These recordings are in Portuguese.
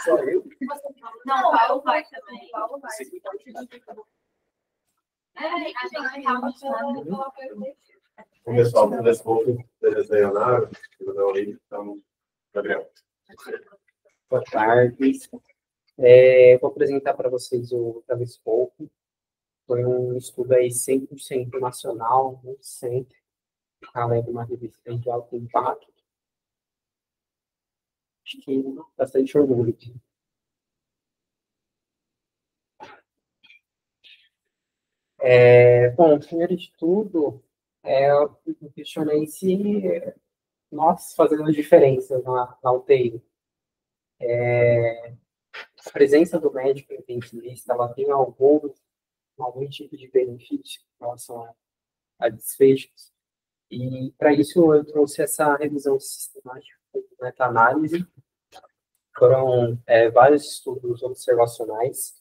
Só eu? Não, o Paulo vai também. O pessoal do Desculpe, desenhar, então, Gabriel. Boa tarde. Vou apresentar para vocês o Telescope. Foi um estudo aí 100% nacional, muito sempre, além de uma revista de alto impacto. Acho que bastante orgulho. Bom, primeiro de tudo, eu questionei se nós fazemos diferença na UTI. A presença do médico intensivista, ela tem algum tipo de benefício em relação a desfechos. E, para isso, eu trouxe essa revisão sistemática de meta-análise. Foram vários estudos observacionais.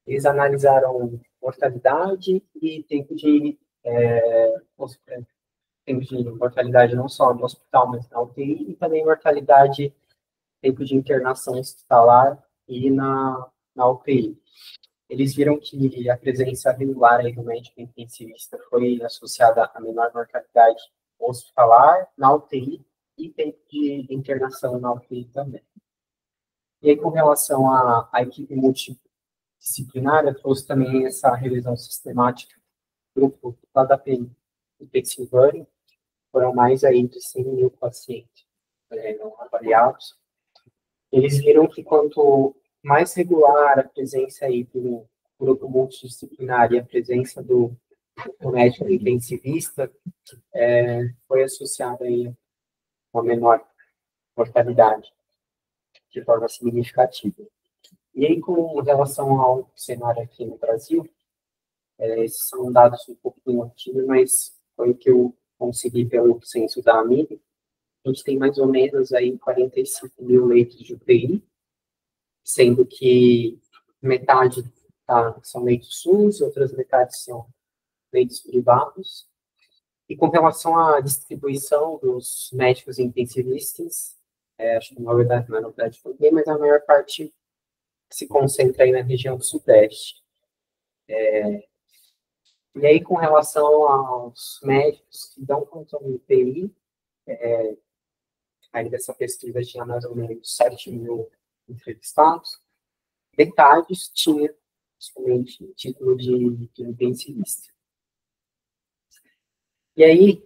Eles analisaram mortalidade e tempo de mortalidade não só no hospital, mas na UTI, e também mortalidade, tempo de internação hospitalar e na UTI. Eles viram que a presença regular aí do médico intensivista foi associada a menor mortalidade hospitalar, na UTI, e tempo de internação na UTI também. E aí, com relação à equipe multidisciplinar, eu trouxe também essa revisão sistemática do grupo lá da Pensilvânia. Foram mais aí de 100 mil pacientes avaliados. Eles viram que quanto mais regular a presença aí do grupo multidisciplinar e a presença do médico intensivista, foi associada aí a uma menor mortalidade, de forma significativa. E aí, com relação ao cenário aqui no Brasil, esses são dados um pouco antigos, mas foi o que eu consegui pelo censo da AMIB. A gente tem mais ou menos aí 45 mil leitos de UTI, sendo que metade são leitos SUS, outras metades são leitos privados. E com relação à distribuição dos médicos intensivistas, acho que na verdade não é novidade para ninguém, mas a maior parte se concentra aí na região do Sudeste. E aí, com relação aos médicos que dão conta do UTI, aí dessa pesquisa tinha mais ou menos 7 mil entrevistados, metade tinha somente título de intensivista. E aí,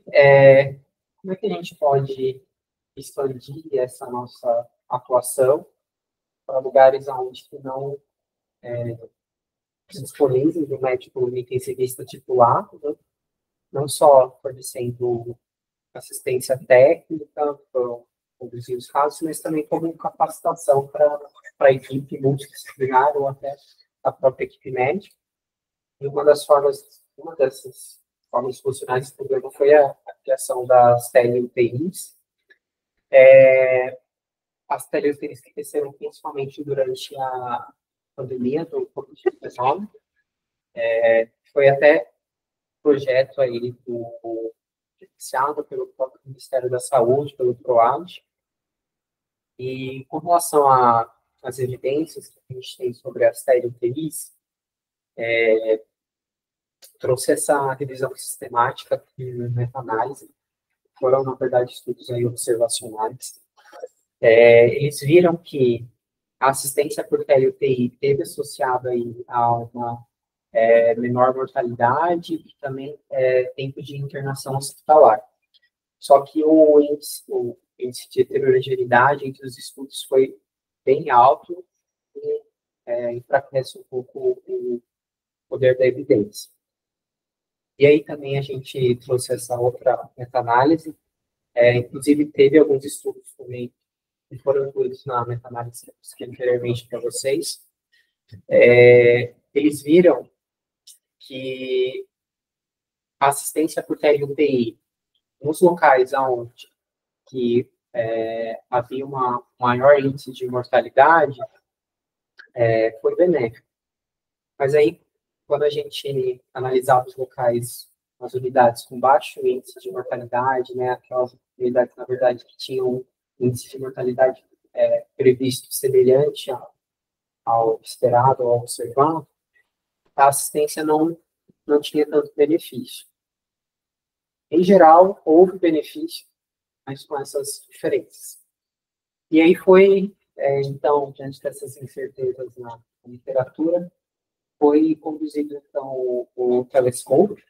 como é que a gente pode expandir essa nossa atuação para lugares onde não se disponibilizam do médico intensivista titulado, né? Não só fornecendo assistência técnica para conduzir os casos, mas também como capacitação para a equipe multidisciplinar ou até a própria equipe médica. E uma dessas formas funcionais do programa foi a criação das tele-UTIs. As tele-UTIs cresceram principalmente durante a pandemia do Covid-19. Foi até projeto aí iniciado pelo próprio Ministério da Saúde, pelo PROAD. E com relação às evidências que a gente tem sobre as tele-UTIs, trouxe essa revisão sistemática de meta-análise. Foram, na verdade, estudos aí observacionais. Eles viram que a assistência por tele-UTI teve associado aí a uma menor mortalidade e também tempo de internação hospitalar. Só que o índice de heterogeneidade entre os estudos foi bem alto e enfraquece um pouco o poder da evidência. E aí também a gente trouxe essa outra meta-análise. Inclusive, teve alguns estudos também que foram incluídos na meta-análise que eu expliquei anteriormente para vocês. Eles viram que a assistência por tele-UTI nos locais onde havia um maior índice de mortalidade foi benéfico. Mas aí, quando a gente analisava os locais, as unidades com baixo índice de mortalidade, né, aquelas unidades, na verdade, que tinham um índice de mortalidade previsto semelhante ao esperado, ao observado, a assistência não tinha tanto benefício. Em geral, houve benefício, mas com essas diferenças. E aí foi, então, diante dessas incertezas na literatura, foi conduzido, então, o telescópio.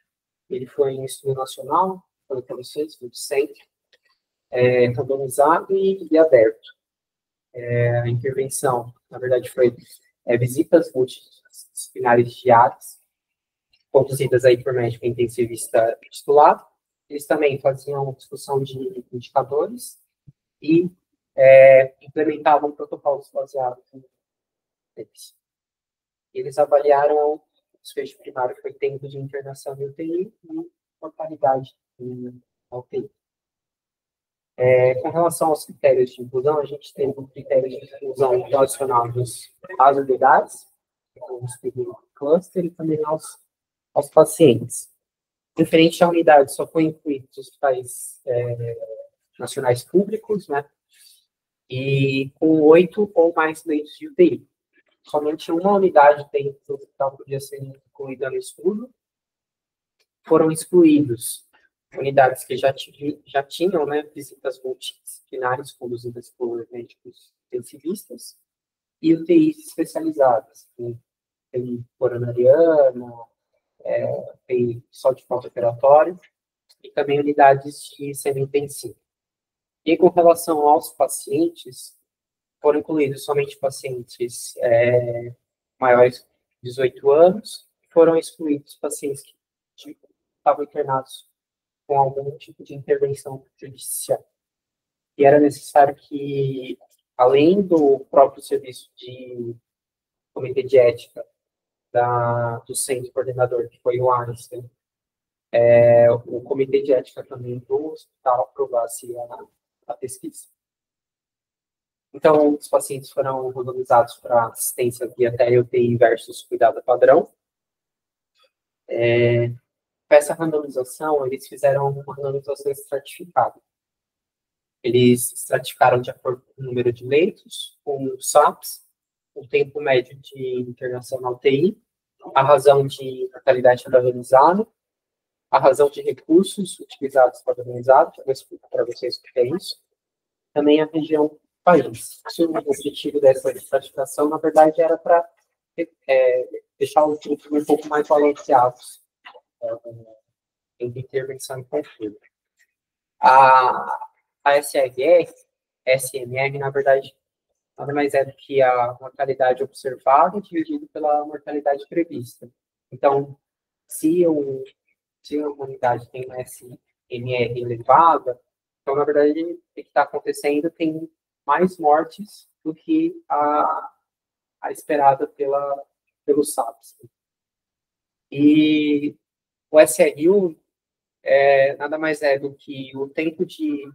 Ele foi em estudo nacional, pelo que vocês, do centro, randomizado e aberto. A intervenção, na verdade, foi visitas multidisciplinares diárias, conduzidas aí por médico intensivista titulado. Eles também faziam discussão de indicadores e implementavam protocolos baseados neles. Eles avaliaram o desfecho primário, que foi tempo de internação em UTI e mortalidade em UTI. Com relação aos critérios de inclusão, a gente tem um critério de inclusão relacionados às unidades, o estudo cluster, e também aos pacientes. Referente à unidade, só foi incluído os hospitais nacionais públicos, né? E com 8 ou mais leitos de UTI. Somente uma unidade dentro do hospital podia ser incluída no estudo. Foram excluídos unidades que já tinham, né, visitas multidisciplinares conduzidas por médicos intensivistas e UTIs especializadas, tem coronariana, tem só de pós-operatório e também unidades de semi-intensivo. E com relação aos pacientes, foram incluídos somente pacientes maiores de 18 anos, foram excluídos pacientes que estavam internados com algum tipo de intervenção judicial. E era necessário que, além do próprio serviço de comitê de ética do centro coordenador, que foi o Einstein, o comitê de ética também do hospital aprovasse a pesquisa. Então, os pacientes foram randomizados para assistência via tele-UTI versus cuidado padrão. Para essa randomização, eles fizeram uma randomização estratificada. Eles estratificaram de acordo com o número de leitos, com o SAPS, o tempo médio de internação na UTI, a razão de mortalidade padronizada, a razão de recursos utilizados padronizados, eu vou explicar para vocês o que é isso, também a região do país. O objetivo dessa estratificação, na verdade, era para deixar os grupos um pouco mais balanceados em intervenção e controle. A SMR, na verdade, nada mais é do que a mortalidade observada dividido pela mortalidade prevista. Então, se uma unidade tem uma SMR elevada, então, na verdade, o que está acontecendo tem mais mortes do que a esperada pelo SAPS. E o SRU nada mais é do que o tempo de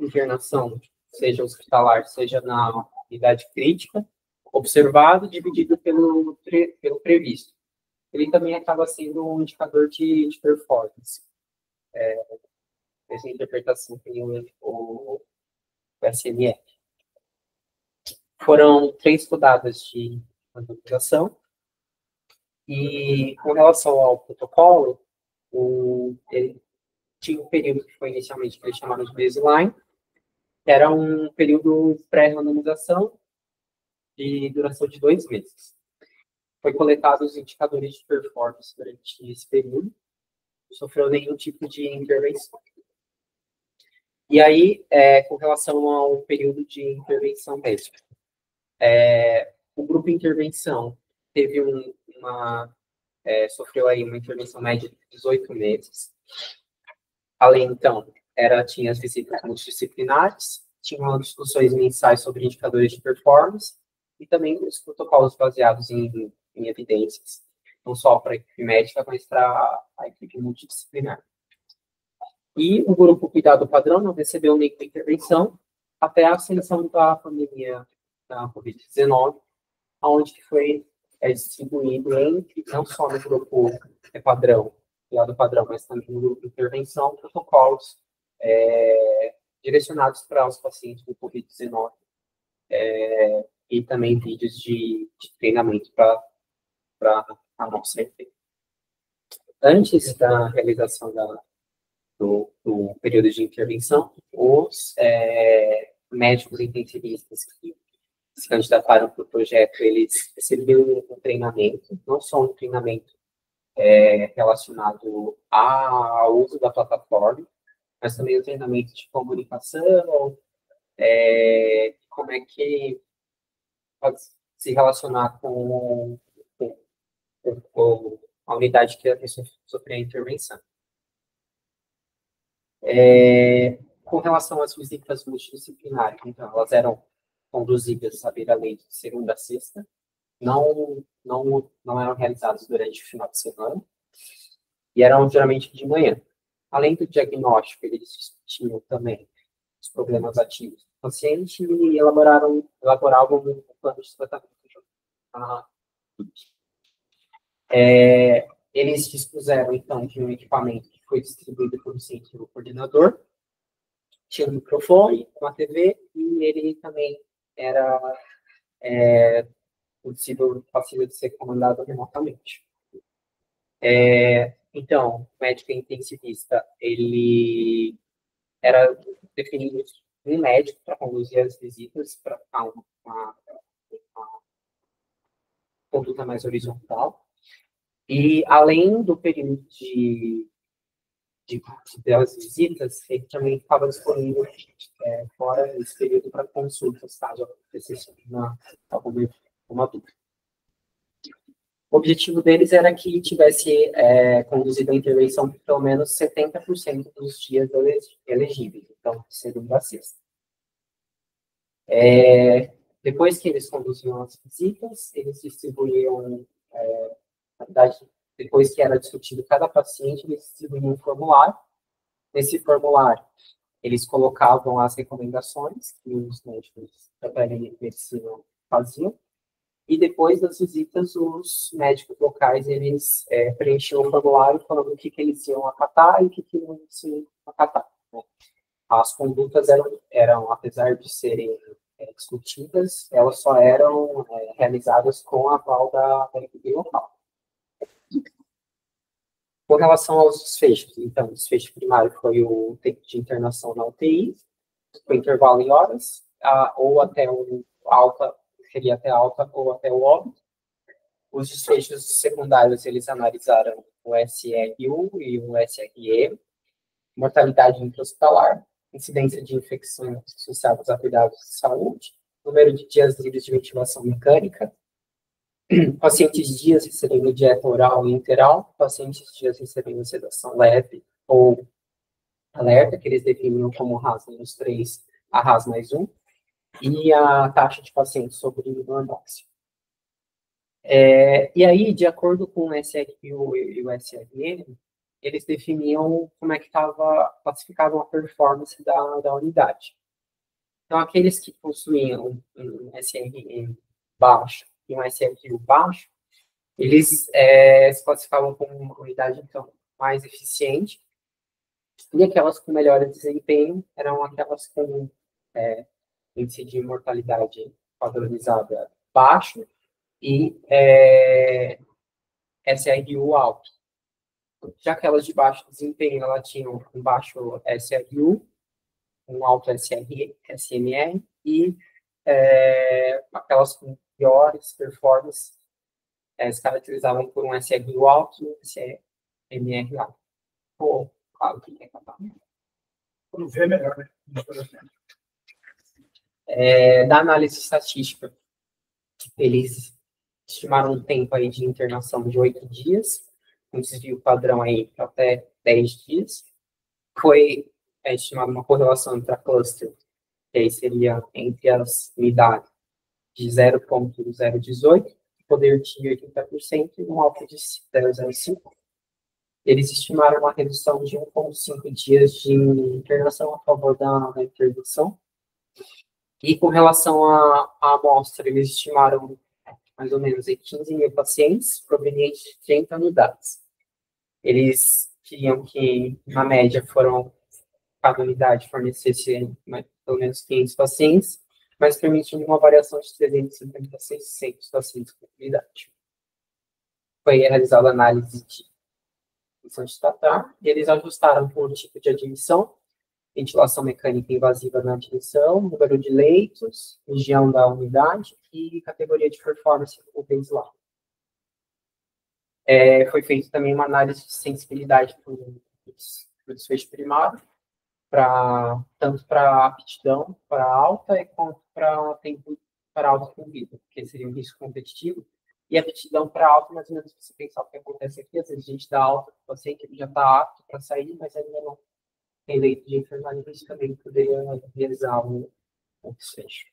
internação, seja hospitalar, seja na unidade crítica, observado dividido pelo previsto. Ele também acaba sendo um indicador de performance. Essa interpretação tem o SMR. Foram 3 rodadas de randomização. E com relação ao protocolo, ele tinha um período que foi inicialmente que eles chamaram de baseline, que era um período pré-randomização de duração de 2 meses. Foi coletado os indicadores de performance durante esse período, não sofreu nenhum tipo de intervenção. E aí, com relação ao período de intervenção médica, o grupo de intervenção teve sofreu aí uma intervenção média de 18 meses. Além, então, tinha as visitas multidisciplinares, tinham discussões mensais sobre indicadores de performance e também os protocolos baseados em evidências, não só para a equipe médica, mas para a equipe multidisciplinar. E o grupo cuidado padrão não recebeu nenhuma intervenção até a ascensão da pandemia da Covid-19, onde foi distribuído não só no grupo padrão, cuidado padrão, mas também no grupo de intervenção, protocolos direcionados para os pacientes com Covid-19 e também vídeos de treinamento para a nossa equipe. Antes da realização do período de intervenção, os médicos intensivistas que se candidataram para o projeto, eles receberam um treinamento, não só um treinamento relacionado ao uso da plataforma, mas também o treinamento de comunicação, como é que pode se relacionar com a unidade que a pessoa sofreu a intervenção. Com relação às visitas multidisciplinares, então, elas eram conduzidas, sabidamente, de segunda a sexta, não eram realizadas durante o final de semana, e eram geralmente de manhã. Além do diagnóstico, eles discutiam também os problemas ativos do paciente e elaboravam um plano de tratamento. Eles dispuseram, então, de um equipamento que foi distribuído por um centro coordenador, tinha um microfone, uma TV, e ele também era possível de ser comandado remotamente. Então, o médico intensivista, ele era definido um médico para conduzir as visitas, para uma conduta mais horizontal. E, além do período das visitas, ele também estava disponível fora desse período para consultas, caso acontecesse alguma dúvida. O objetivo deles era que tivesse conduzido a intervenção por pelo menos 70% dos dias elegíveis, então, segunda a sexta. Depois que eles conduziam as visitas, eles distribuíam, na verdade, depois que era discutido cada paciente, eles distribuíam um formulário. Nesse formulário, eles colocavam as recomendações que os médicos da medicina faziam, e depois das visitas, os médicos locais, eles preenchiam o formulário falando o que eles iam acatar e o que não iam acatar. Né? As condutas eram, apesar de serem discutidas, elas só eram realizadas com a aval da equipe local. Com relação aos desfechos, então, o desfecho primário foi o tempo de internação na UTI, o intervalo em horas, ou até o alta, seria até alta ou até o óbito. Os desfechos secundários, eles analisaram o SRU e o SRE, mortalidade intra-hospitalar, incidência de infecções associadas a cuidados de saúde, número de dias livres de ventilação mecânica, pacientes dias recebendo dieta oral e interal, pacientes dias recebendo sedação leve ou alerta, que eles definiam como RAS-3 a RAS+1, e a taxa de pacientes sobre normóxio. E aí, de acordo com o SRU e o SRM, eles definiam como é que classificavam a performance da unidade. Então, aqueles que possuíam um SRM baixo e um SRU baixo, eles se classificavam como uma unidade, então, mais eficiente, e aquelas com melhor desempenho eram aquelas com índice de mortalidade padronizada baixo e SRU alto. Já aquelas de baixo desempenho, elas tinham um baixo SRU, um alto SMR, e aquelas com piores performances se caracterizavam por um SRU alto e um SMR alto. Ou, claro, que é capaz. Quando vê, melhor, né? Da análise estatística, eles estimaram um tempo aí de internação de 8 dias, um desvio padrão aí para até 10 dias. Foi estimada uma correlação entre a cluster, que aí seria entre as unidades de 0,018, poder de 80% e um alfa de 0,05. Eles estimaram uma redução de 1,5 dias de internação a favor da intervenção. E com relação à amostra, eles estimaram mais ou menos 15 mil pacientes provenientes de 30 unidades. Eles queriam que, na média, cada unidade fornecesse pelo menos 500 pacientes, mas permitindo uma variação de 350 a 600 da sensibilidade. Foi realizada a análise de emissão de tratar, e eles ajustaram por tipo de admissão, ventilação mecânica invasiva na admissão, número de leitos, região da unidade e categoria de performance do baseline. Foi feita também uma análise de sensibilidade para o desfecho primário, tanto para aptidão para alta quanto para tempo para alta com vida, porque seria um risco competitivo. E aptidão para alta, mais ou menos, se você pensar o que acontece aqui, às vezes a gente dá alta para o paciente, ele já está apto para sair, mas ainda não tem leito de enfermagem, isso também poderia realizar um desfecho.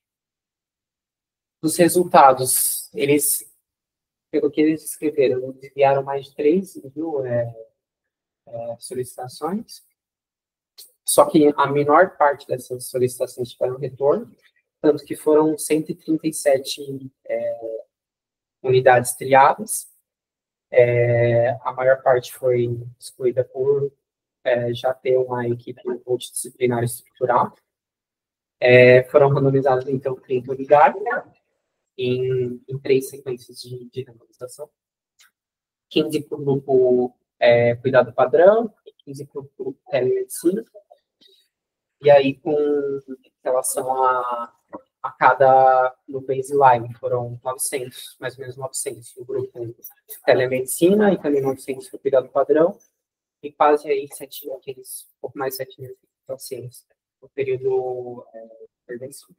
Os resultados, pelo que eles escreveram, eles enviaram mais de 3.000 solicitações, só que a menor parte dessas solicitações tiveram retorno, tanto que foram 137 unidades triadas, a maior parte foi excluída por já ter uma equipe multidisciplinar estruturada. Foram randomizadas, então, 30 unidades em 3 sequências de randomização. 15 para o grupo cuidado padrão, 15 para o grupo telemedicina. E aí, com relação a cada, no baseline, foram 900, mais ou menos 900, no grupo telemedicina, e também 900 no cuidado padrão, e quase aí 7 mil, um pouco mais de 7 mil pacientes no período de intervenção.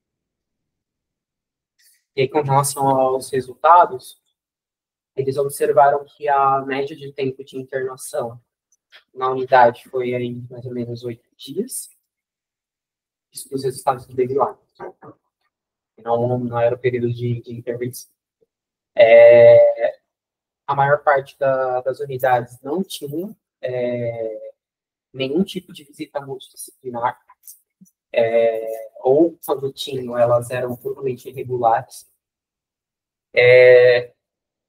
E aí, com relação aos resultados, eles observaram que a média de tempo de internação na unidade foi aí mais ou menos 8 dias, isso dos resultados do baseline. Não era o período de intervenção. A maior parte das unidades não tinham nenhum tipo de visita multidisciplinar, ou quando tinham, elas eram totalmente irregulares.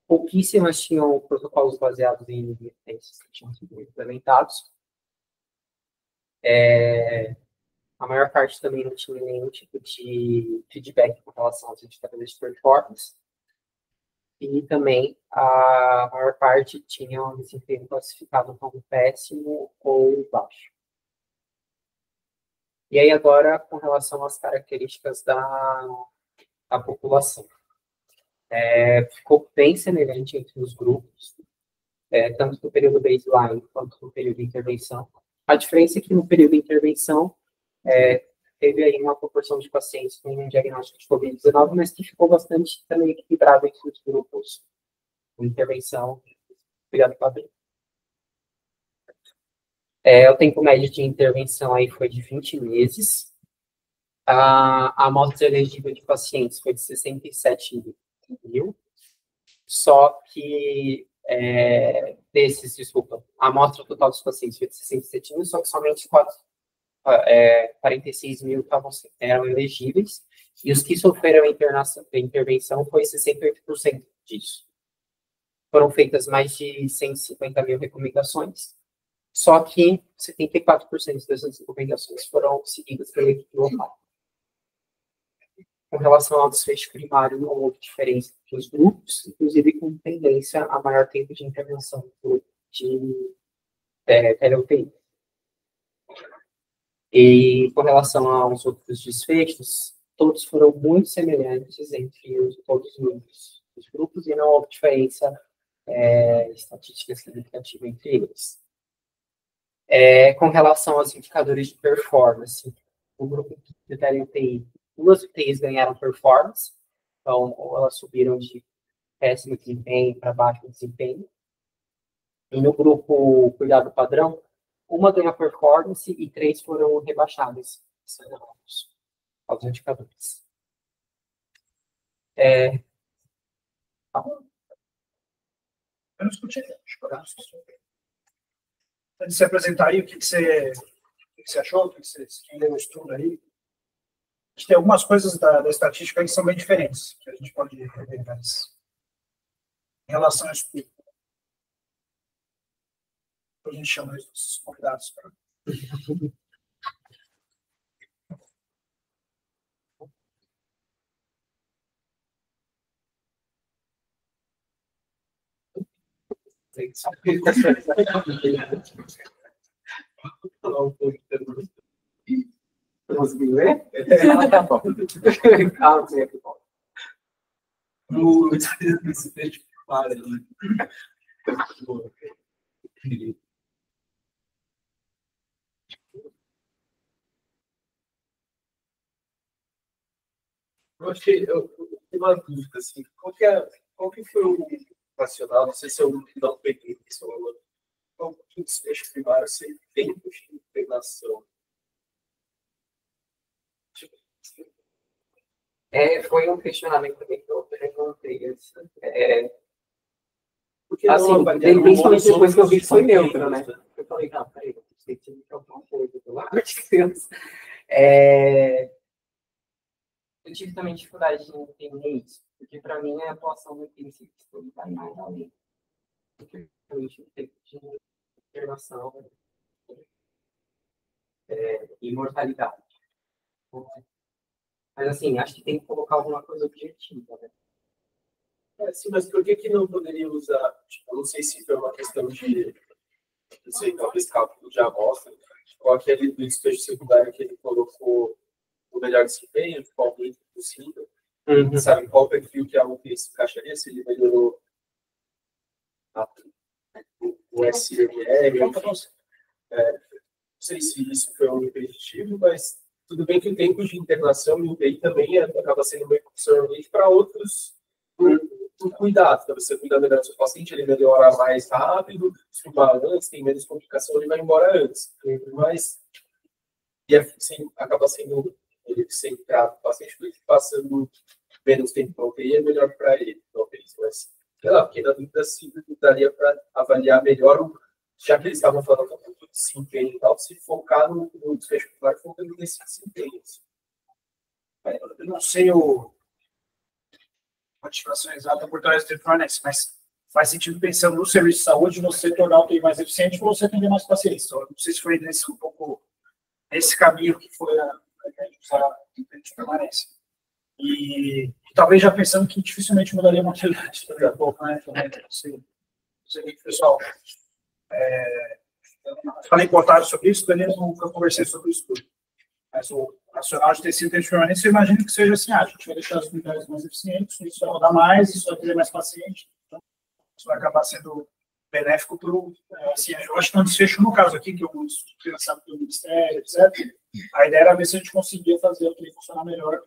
Pouquíssimas tinham protocolos baseados em evidências que tinham sido implementados. A maior parte também não tinha nenhum tipo de feedback com relação aos indicadores de performance. E também a maior parte tinha um desempenho classificado como péssimo ou baixo. E aí agora, com relação às características da população. Ficou bem semelhante entre os grupos, tanto no período baseline quanto no período de intervenção. A diferença é que no período de intervenção teve aí uma proporção de pacientes com um diagnóstico de Covid-19, mas que ficou bastante também equilibrado entre os grupos de intervenção e cuidado padrão. O tempo médio de intervenção aí foi de 20 meses. A amostra elegível de pacientes foi de 67 mil, só que a amostra total dos pacientes foi de 67 mil, só que somente 46 mil eram elegíveis, e os que sofreram intervenção foi 68% disso. Foram feitas mais de 150 mil recomendações, só que 74% dessas recomendações foram seguidas pela equipe local. Com relação ao desfecho primário, não houve diferença entre os grupos, inclusive com tendência a maior tempo de intervenção de tele-UTI. E com relação aos outros desfechos, todos foram muito semelhantes entre todos os grupos e não houve diferença estatística significativa entre eles. Com relação aos indicadores de performance, o grupo de tele-UTI, 2 UTIs ganharam performance, então ou elas subiram de péssimo desempenho para baixo desempenho. E no grupo cuidado padrão, 1 ganhou performance e 3 foram rebaixadas aos indicadores. Eu não escutei. Antes de se apresentar aí, o que você achou? Quem leu o estudo aí? A gente tem algumas coisas da estatística aí que são bem diferentes, que a gente pode ver mais em relação ao estudo. A gente chama os convidados para. Conseguiu ver? Ah, tá bom. Calma, você aqui, bom. Tenho uma dúvida, assim, qual que foi o racional, não sei se eu não peguei isso, qual que o desfecho primário sem tempo de integração? Foi um questionamento também que eu perguntei antes. Porque Assim, principalmente depois que eu vi que foi neutro, né? Eu falei, não, peraí, tem que ter alguma coisa, pelo amor de Deus. Eu tive também dificuldade de entender isso, porque para mim a atuação do princípio de estudo vai mais além. Porque realmente o tempo de internação, imortalidade. Mas assim, acho que tem que colocar alguma coisa objetiva, né? Sim, mas por que não poderia usar? Tipo, eu não sei se foi uma questão de, não sei, talvez cálculo de amostra, ou aquele do desfecho secundário que ele colocou o melhor desempenho, qual aumento possível. Sabe qual perfil que a UPI se encaixaria, se ele melhorou o SMR, não sei se isso foi um impeditivo, mas tudo bem que o tempo de internação em UTI também acaba sendo meio absorvente para outros cuidados. Para você cuidar melhor do seu paciente, ele melhora mais rápido, se o balanço tem menos complicação, ele vai embora antes. Mas acaba sendo ele sempre trata o paciente, porque passando menos tempo na UTI é melhor para ele, talvez. Mas, sei lá, porque na dúvida se daria para avaliar melhor, já que eles estavam falando do desempenho e tal, se focar no desfecho popular, focando nesse desempenho. Eu não sei a motivação exata por trás do Tetranex, mas faz sentido pensando no serviço de saúde, você tornar o TI mais eficiente para você atender mais pacientes. Então, não sei se foi um pouco nesse caminho que foi a gente usar a permanência. E talvez já pensando que dificilmente mudaria a mortalidade daqui a pouco, né? Também, não sei pessoal. Falei importante sobre isso, Danilo, nunca conversei sobre isso tudo. Mas o racional de tecido permanente, eu imagino que seja assim, a gente vai deixar as unidades mais eficientes, isso vai rodar mais, isso vai ter mais paciente, então isso vai acabar sendo benéfico para o... Assim, eu acho que um desfecho no caso aqui, que é um estudo pensado pelo Ministério, etc., a ideia era ver se a gente conseguia fazer o que funcionar melhor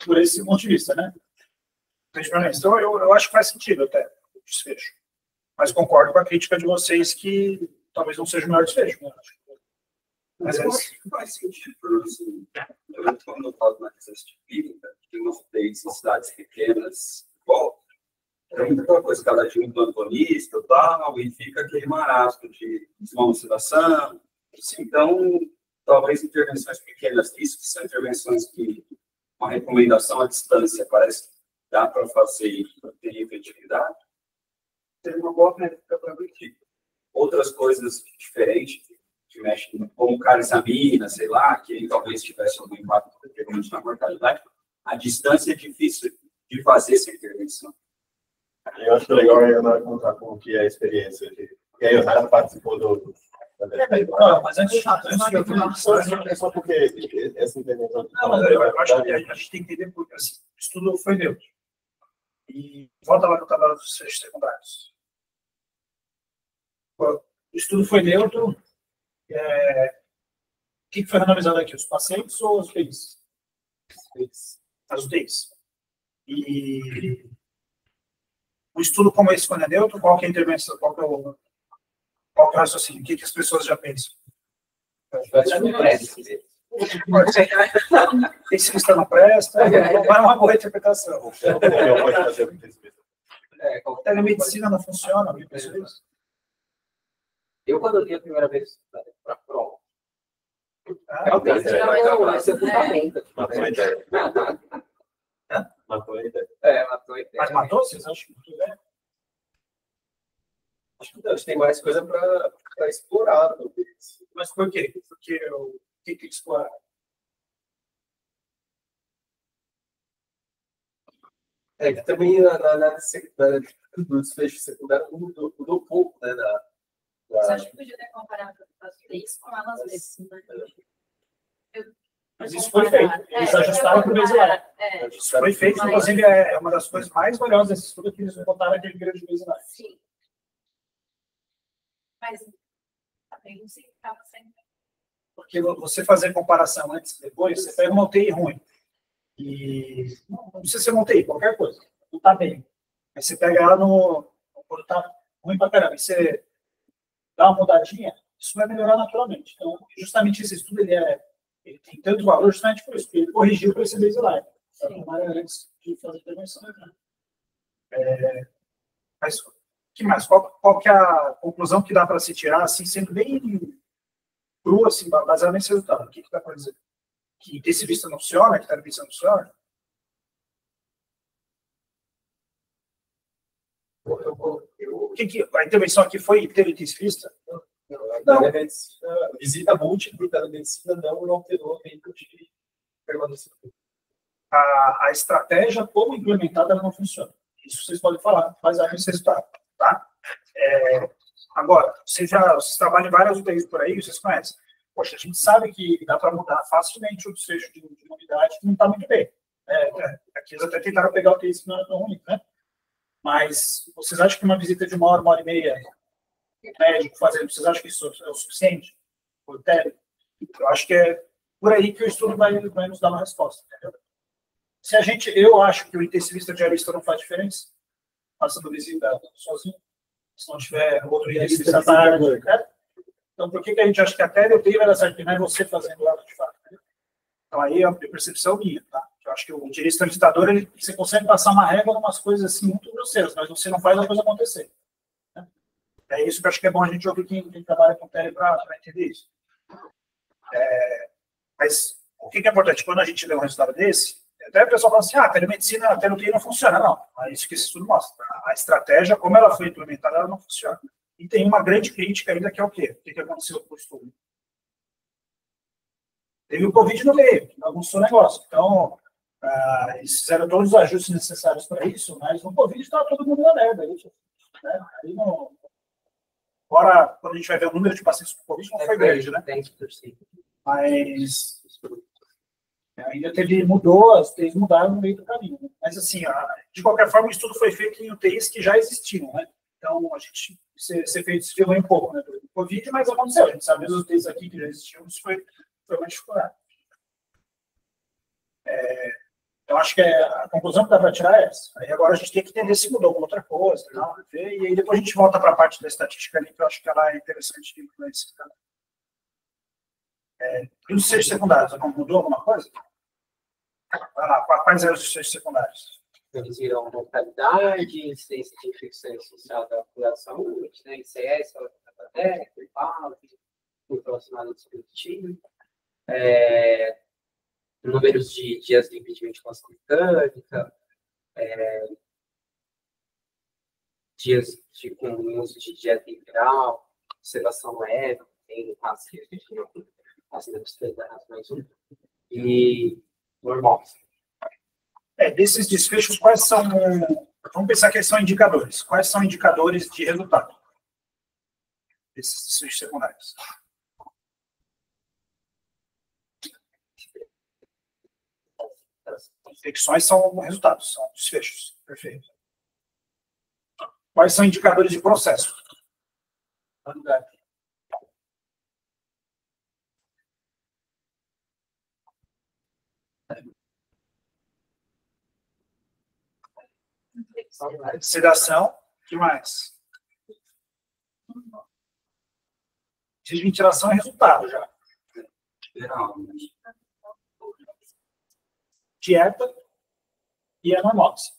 por esse ponto de vista, né? Então, eu acho que faz sentido até o desfecho. Mas concordo com a crítica de vocês que talvez não seja o melhor desfecho, né? Mas eu acho que faz sentido, assim, quando eu falo na questão clínica, tem umas três cidades pequenas, bom, tem muita coisa, cada dia um plantonista e tal, e fica aquele marasmo de desmotivação. Assim, então, talvez intervenções pequenas, isso que são intervenções que uma recomendação à distância parece que dá para fazer e ter efetividade. Tem uma boa métrica para ver. Outras coisas diferentes, que mexem como carisamina, sei lá, que talvez tivesse algum impacto determinante na mortalidade, a distância é difícil de fazer essa intervenção. Eu acho legal a Ana contar como que é a experiência. E aí, o Renato participou do... Não, mas antes É só porque essa intervenção... Não, mas eu acho que a gente tem que entender porque assim, o estudo foi neutro. E volta lá no tabela dos desfechos secundários. O estudo foi neutro. O que foi analisado aqui? Os pacientes ou as UTIs? As UTIs. E um estudo como esse, quando é neutro, qual que é a intervenção? Qual que é o raciocínio? O que as pessoas já pensam? Esse lista não presta, não é uma boa interpretação. Telemedicina não funciona, alguém pensou isso? Eu, quando eu li a primeira vez para a prova, Matou matou a ideia. Matou a ideia. matou a ideia. Mas matou? Vocês acham que muito bem? Acho que não, tem mais coisa para explorar, talvez. Mas por quê? Porque o que tem que explorar? que também do desfecho secundário mudou pouco, né? Você acha que podia ter comparado as leis com elas mesmas, né? Mas isso foi feito. Eles ajustaram para o baseline. Isso foi feito, inclusive, é uma das coisas mais valiosas desse estudo que eles botaram aquele grande baseline. Sim. Mas também não se acaba sempre. Porque você fazer comparação antes e depois, você pega uma UTI ruim. E não precisa ser uma UTI, qualquer coisa. Não está bem. Aí você pega ela quando está ruim pra caramba. E você dá uma mudadinha, isso vai melhorar naturalmente. Então, justamente esse estudo, ele tem tanto valor justamente por isso, porque ele corrigiu para esse baseline. Antes de fazer a intervenção. Mas o que mais? Qual que é a conclusão que dá para se tirar, assim, sendo bem cru, assim, baseado nesse resultado? O que dá para dizer? Que intensivista não funciona, que terapista não funciona? A intervenção aqui foi ter intensivista? Não. A visita múltipla da medicina não alterou o tempo de permanência. A estratégia, como implementada, ela não funciona. Isso vocês podem falar, mas aí esse resultado, tá? Agora, vocês trabalham em várias UTIs por aí, vocês conhecem. Poxa, a gente sabe que dá para mudar facilmente o desfecho de uma unidade que não está muito bem. Aqui eles até tentaram pegar o UTIs que não era tão ruim, né? Mas vocês acham que uma visita de 1 hora e meia, médico fazendo, vocês acham que isso é o suficiente? Por tele? Eu acho que é por aí que o estudo vai nos dar uma resposta, entendeu? Eu acho que o intensivista diarista não faz diferença, passando visita sozinho, se não tiver outro intensivista tarde, né? Então, por que a gente acha que a tele vai dar certo, que não é você fazendo lá de fato? Né? Então, aí é a percepção minha, tá? Eu acho que o diarista visitador, você consegue passar uma régua em umas coisas assim muito grosseiras, mas você não faz a coisa acontecer. Né? É isso que eu acho que é bom a gente ouvir quem trabalha com tele para entender isso. Mas o que é importante? Quando a gente vê um resultado desse, até o pessoal fala assim, a telemedicina, a telemetria não funciona. Não, é isso que esse estudo mostra. A estratégia, como ela foi implementada, ela não funciona. E tem uma grande crítica ainda, que é o quê? O que aconteceu com o estudo? Teve o Covid no meio, que bagunçou o negócio. Então, eles fizeram todos os ajustes necessários para isso, mas no Covid estava todo mundo na merda. Né? Aí não... Agora, quando a gente vai ver o número de pacientes com Covid, não foi grande, né? Mas ainda as UTIs mudaram no meio do caminho. Né? Mas, assim, de qualquer forma, o estudo foi feito em UTIs que já existiam, né? Então, a gente ser feito se um pouco, né? Do Covid, mas aconteceu. A gente sabe que os UTIs aqui que já existiam, isso foi uma dificuldade. Então, acho que a conclusão que dá para tirar é essa. Aí agora a gente tem que entender se mudou com outra coisa, não, e aí depois a gente volta para a parte da estatística ali, que eu acho que ela é interessante de influenciar. E os desfechos secundários, mudou alguma coisa? Vai lá, quais eram os desfechos secundários? Eles viram mortalidade, incidência de infecção social da população, né, ICS, relacionado ao dispositivo, números de dias livres de ventilação mecânica, dias com uso de dieta integral, observação leve, tem as mais um, e normal. Desses desfechos, quais são... Vamos pensar que eles são indicadores. Quais são indicadores de resultado desses desfechos secundários? Infecções são resultados, são desfechos. Perfeito. Quais são indicadores de processo? Sedação, o que mais? Desventilação é resultado já. Dieta e a normópsia.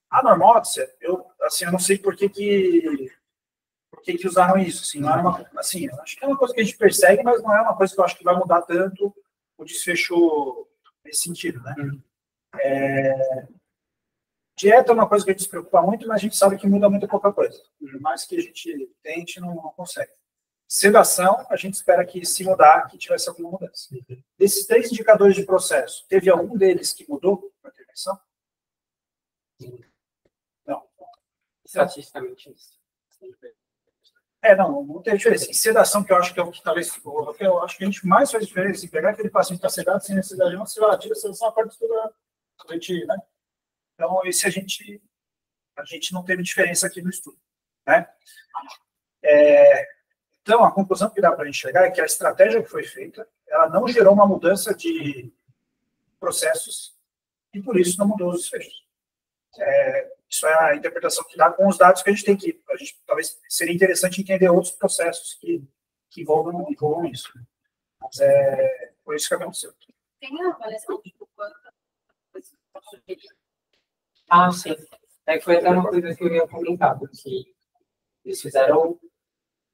A normópsia, eu não sei por que usaram isso. Assim, não era assim, acho que é uma coisa que a gente persegue, mas não é uma coisa que eu acho que vai mudar tanto o desfecho nesse sentido, né? Dieta é uma coisa que a gente se preocupa muito, mas a gente sabe que muda muito pouca coisa. Por mais que a gente tente, não consegue. Sedação, a gente espera que, se mudar, que tivesse alguma mudança. Desses 3 indicadores de processo, teve algum deles que mudou com a intervenção? estatisticamente isso. Não tem diferença. Em sedação, que eu acho que é o que talvez, eu acho que a gente mais faz diferença em pegar aquele paciente que está sedado sem necessidade de uma tira a sedação, a parte toda, a gente, né? Então, esse a gente não teve diferença aqui no estudo, né? Então, a conclusão que dá para a gente chegar é que a estratégia que foi feita, ela não gerou uma mudança de processos e, por isso, não mudou os desfechos. Isso é a interpretação que dá com os dados que a gente tem aqui. Talvez seria interessante entender outros processos que envolvam isso. Mas foi isso que aconteceu. Tem uma avaliação de quanto? Sim. Foi até uma coisa que eu ia comentar, porque eles fizeram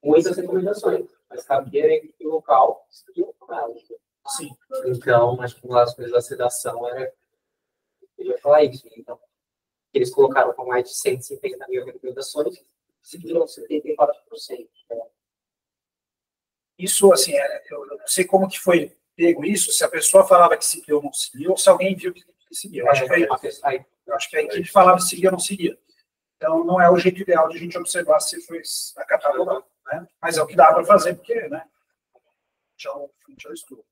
muitas recomendações, mas cabia a equipe local seguir com elas. Sim. Então, acho que uma das coisas da sedação era, eu ia falar isso, então, eles colocaram com mais de 150 mil recomendações, seguiram 74%. Isso, assim, eu não sei como que foi pego isso, se a pessoa falava que seguia ou não seguia, ou se alguém viu que seguia. Eu acho que a equipe falava se seguia ou não seguia. Então, não é o jeito ideal de a gente observar se foi acatado ou não, né? Mas é o que dá para fazer, porque, né, já o estudo.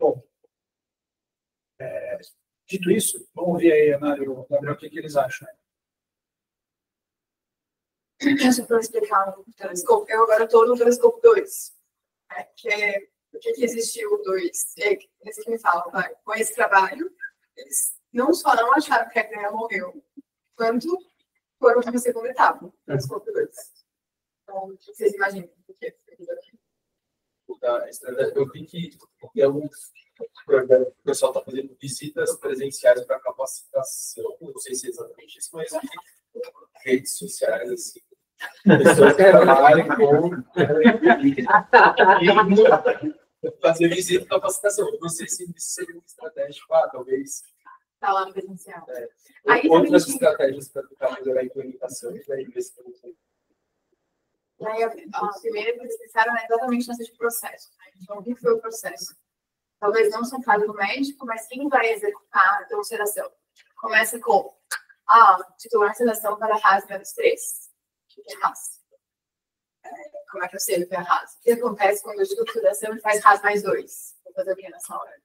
Bom, dito isso, vamos ver aí, Ana e o Gabriel, o que eles acham. Só para explicar o telescópio, eu agora estou no telescópio 2. Por que existiu o 2? Eles que me falam, com esse trabalho, eles não só não acharam que a ideia morreu, quanto foram para a segunda etapa, o telescópio 2. Então, o que vocês imaginam? Eu vi que o pessoal está fazendo visitas presenciais para capacitação, não sei se é exatamente isso, mas redes sociais, assim. Pessoas que trabalham com fazer visita e capacitação. Não sei se isso seria uma estratégia, talvez. Está lá no presencial. Outras estratégias para tentar melhorar a implementação e daí ver se E aí, a primeira que eles pensaram é exatamente nesse processo. Então, o que foi o processo? Talvez não só caso do médico, mas quem vai executar a ulceração. Começa com titular sedação para RAS-3. O que é RAS? Como é que eu sei o que é RAS? O que acontece quando eu digo ulceração e faz RAS+2? Vou fazer o que nessa hora?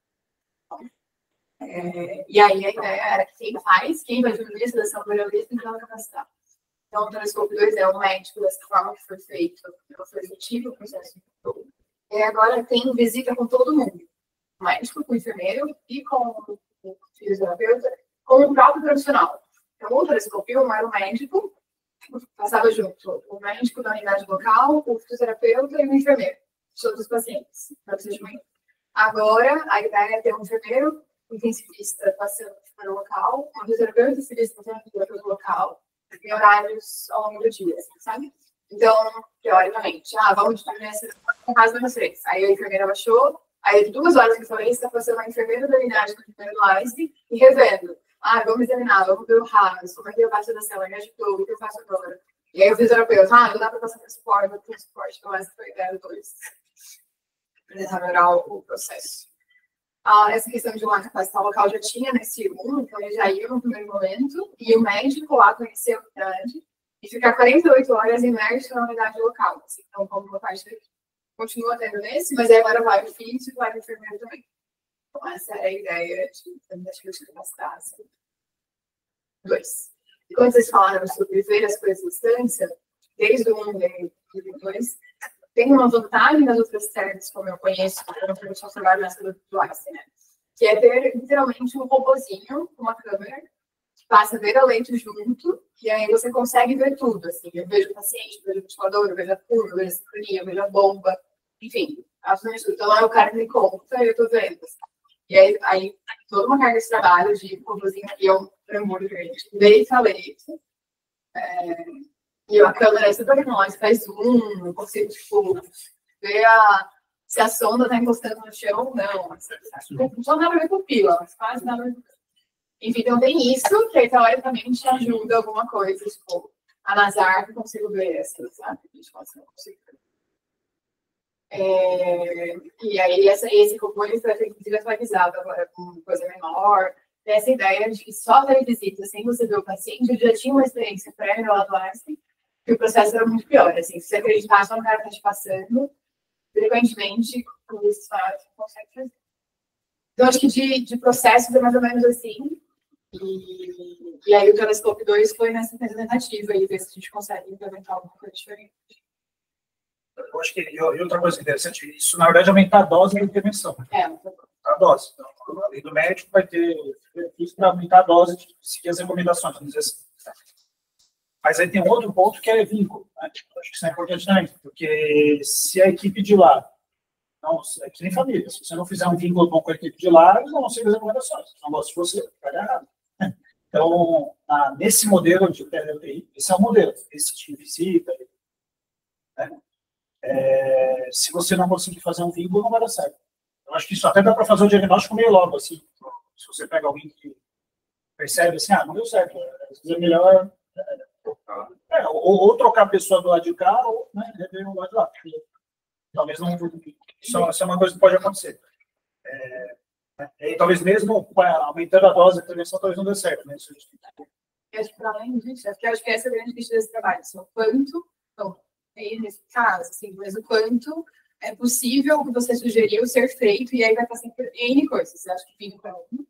E aí a ideia era que quem vai diminuir a sedação para o tem que capacitar. Então, o telescópio 2 é o médico, dessa forma que foi feito, foi efetivo o processo de controle. E agora tem visita com todo mundo. O médico, com o enfermeiro e com o fisioterapeuta, com o próprio profissional. Então, o telescópio era o médico, passava junto o médico da unidade local, o fisioterapeuta e o enfermeiro, todos os pacientes. Agora, a ideia é ter um enfermeiro intensivista passando para o local, um fisioterapeuta intensivista passando para o local, em horários ao longo do dia, assim, sabe? Então, teoricamente, vamos terminar essa RAS-3. Aí a enfermeira baixou, aí 2 horas de diferença está passando a enfermeira da unidade com o enfermeiro LASD e revendo. Vamos examinar, vamos ver o RAS, como é que eu faço da célula, me ajudou, o que eu faço agora? E aí o fisioterapeuta, não dá para passar transporte, vou ter transporte, então essa foi a ideia do 2. Para tentar melhorar o processo. Essa questão de uma capacitar local já tinha nesse 1, então ele já ia no primeiro momento, e o médico lá conheceu a unidade, e ficar 48 horas imerso na unidade local. Assim, então, como uma parte continua tendo nesse, mas aí agora vai o físico e vai o enfermeiro também. Então, essa é a ideia de capacitar. Assim. 2. E quando vocês falaram sobre ver as coisas à distância, desde o 1 e do 2, tem uma vantagem das outras séries, como eu conheço, eu não conheço o trabalho nessa do Einstein, né? Que é ter literalmente um robozinho, uma câmera, que passa ver a lente junto, e aí você consegue ver tudo, assim. Eu vejo o paciente, eu vejo o ventilador, eu vejo a curva, eu vejo a sincronia, eu vejo a bomba, enfim, absolutamente tudo. Então lá o cara me conta e eu tô vendo. Assim. E aí toda uma carga de trabalho de robozinho que é um tremor grande, leito a leito. E a câmera é super tecnológica, faz zoom, eu consigo, ver se a sonda está encostando no chão ou não. Não dá para ver pupila, mas quase dá para ver. Enfim, então tem isso, que aí teoricamente ajuda alguma coisa, tipo, a Nazar, que eu consigo ver essa, sabe? E aí esse robô ele foi atualizado agora com coisa menor, Essa ideia de que só ter visita sem você ver o paciente, eu já tinha uma experiência prévia lá do Einstein, que o processo era muito pior. Assim, se você acreditar só no cara que está te passando, frequentemente, com isso, você consegue fazer. Então, acho que de processo é mais ou menos assim. E aí o Telescope 2 foi nessa tentativa aí, ver se a gente consegue implementar alguma coisa diferente. Eu acho que, e outra coisa interessante, isso na verdade aumenta a dose da intervenção. A dose. Então, além do médico, vai ter benefício para aumentar a dose de seguir as recomendações. Vamos dizer assim. Mas aí tem um outro ponto que é vínculo. Né? Acho que isso é importante também, porque se a equipe de lá, não, é que nem família, se você não fizer um vínculo bom com a equipe de lá, eles não vão seguir as recomendações. Não gosto de você, vai dar errado. Então, nesse modelo de PLPI, esse é o modelo, esse tipo de visita, né? Se você não conseguir fazer um vínculo, não vai dar certo. Eu acho que isso até dá para fazer o diagnóstico meio logo, assim. Se você pega alguém que percebe assim, não deu certo, às vezes é melhor ou trocar a pessoa do lado de cá, ou rever no lado de lá. Talvez não. Isso é uma coisa que pode acontecer. E talvez mesmo aumentando a dose da intervenção, talvez não dê certo. Né? Acho que, para além disso, acho que essa é a grande questão desse trabalho. Assim, o quanto, então, aí nesse caso, assim, mas o quanto é possível o que você sugeriu ser feito, e aí vai passar por N coisas. Acho que fica para um.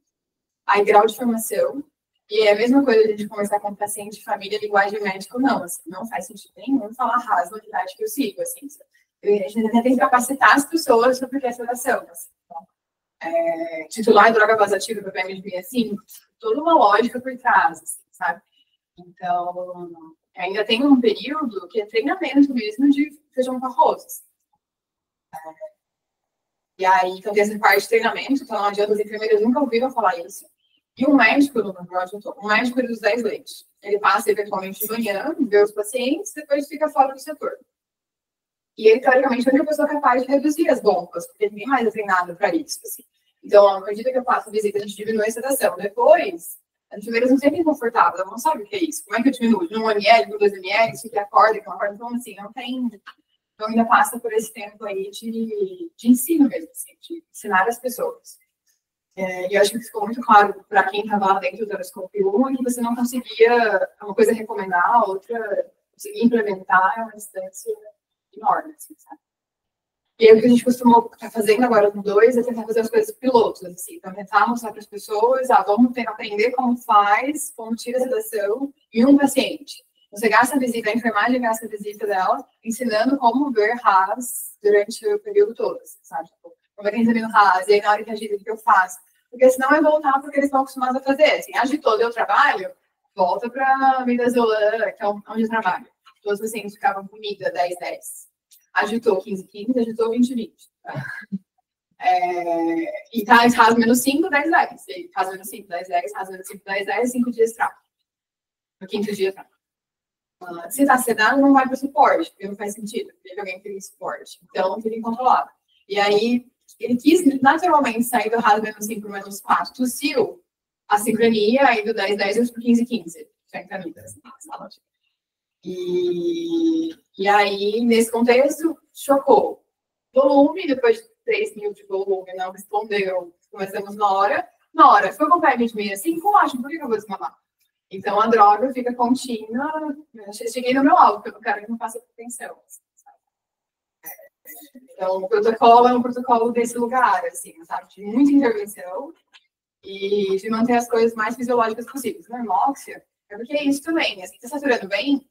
Aí, grau de formação. E é a mesma coisa de a gente conversar com o paciente, família, linguagem médica, não. Assim, não faz sentido nenhum falar raso na unidade que eu sigo. Assim, a gente ainda tem que capacitar as pessoas sobre essa ação. Assim, então, titular droga vasoativa para PMDB, assim, toda uma lógica por trás, assim, sabe? Então, ainda tem um período que é treinamento mesmo de feijão com arroz. Assim. E aí, então, tem essa parte de treinamento, então não adianta, as enfermeiras nunca ouviram falar isso. E um médico, um médico dos 10 leitos, ele passa eventualmente de manhã, vê os pacientes, depois fica fora do setor. E ele, teoricamente, é a única pessoa capaz de reduzir as bombas, porque ninguém mais é treinado para isso. Assim. Então, à medida que eu faço a visita, a gente diminui a sedação. Depois, as enfermeiras não se sentem confortáveis, elas não sabem o que é isso. Como é que eu diminuo? De 1 ml, por 2 ml, isso que acorda, que não acorda. Então, assim, não tem. Então, ainda passa por esse tempo aí de ensino mesmo, assim, de ensinar as pessoas. E eu acho que ficou muito claro para quem estava lá dentro do Telescope 1 que você não conseguia uma coisa recomendar, a outra conseguir implementar, é uma distância enorme, assim, sabe? E aí, o que a gente costumou estar fazendo agora no 2 é tentar fazer as coisas pilotos, assim, então tentar mostrar para as pessoas, vamos aprender como faz, como tira a sedação em um paciente. Você gasta a visita, a enfermagem gasta a visita dela, ensinando como ver RAS durante o período todo, assim, sabe? Como é que a gente tá vendo RAS, e aí na hora que agita, o que eu faço? Porque senão é voltar porque eles estão acostumados a fazer. Assim, agitou, deu trabalho, volta para a midazolam, que é onde eu trabalho. Todos os pacientes ficavam com mida 10-10. Agitou 15-15, agitou 20-20. Tá? E tá RAS menos 5, 10-10. RAS menos 5, 10-10, RAS menos 5, 10-10, 5 dias trava. No 5º dia trava. Se tá sedado, não vai para o suporte, porque não faz sentido. Teve alguém que queria suporte. Então, fica incontrolável. E aí, ele quis naturalmente sair do RAS menos 5 para menos 4. Tossiu a sincronia, aí do 10-10 para 15-15. E aí, nesse contexto, chocou. Volume, depois de 3 mil de volume, não respondeu. Começamos na hora. Foi comprar 20-65, ótimo, por que eu vou desmamar? Então, a droga fica contínua. Eu cheguei no meu alvo, porque eu não quero que não faça hipertensão. Então, o protocolo é um protocolo desse lugar, assim, sabe? De muita intervenção e de manter as coisas mais fisiológicas possíveis. Na hemóxia, é porque é isso também. Assim, tá saturando bem,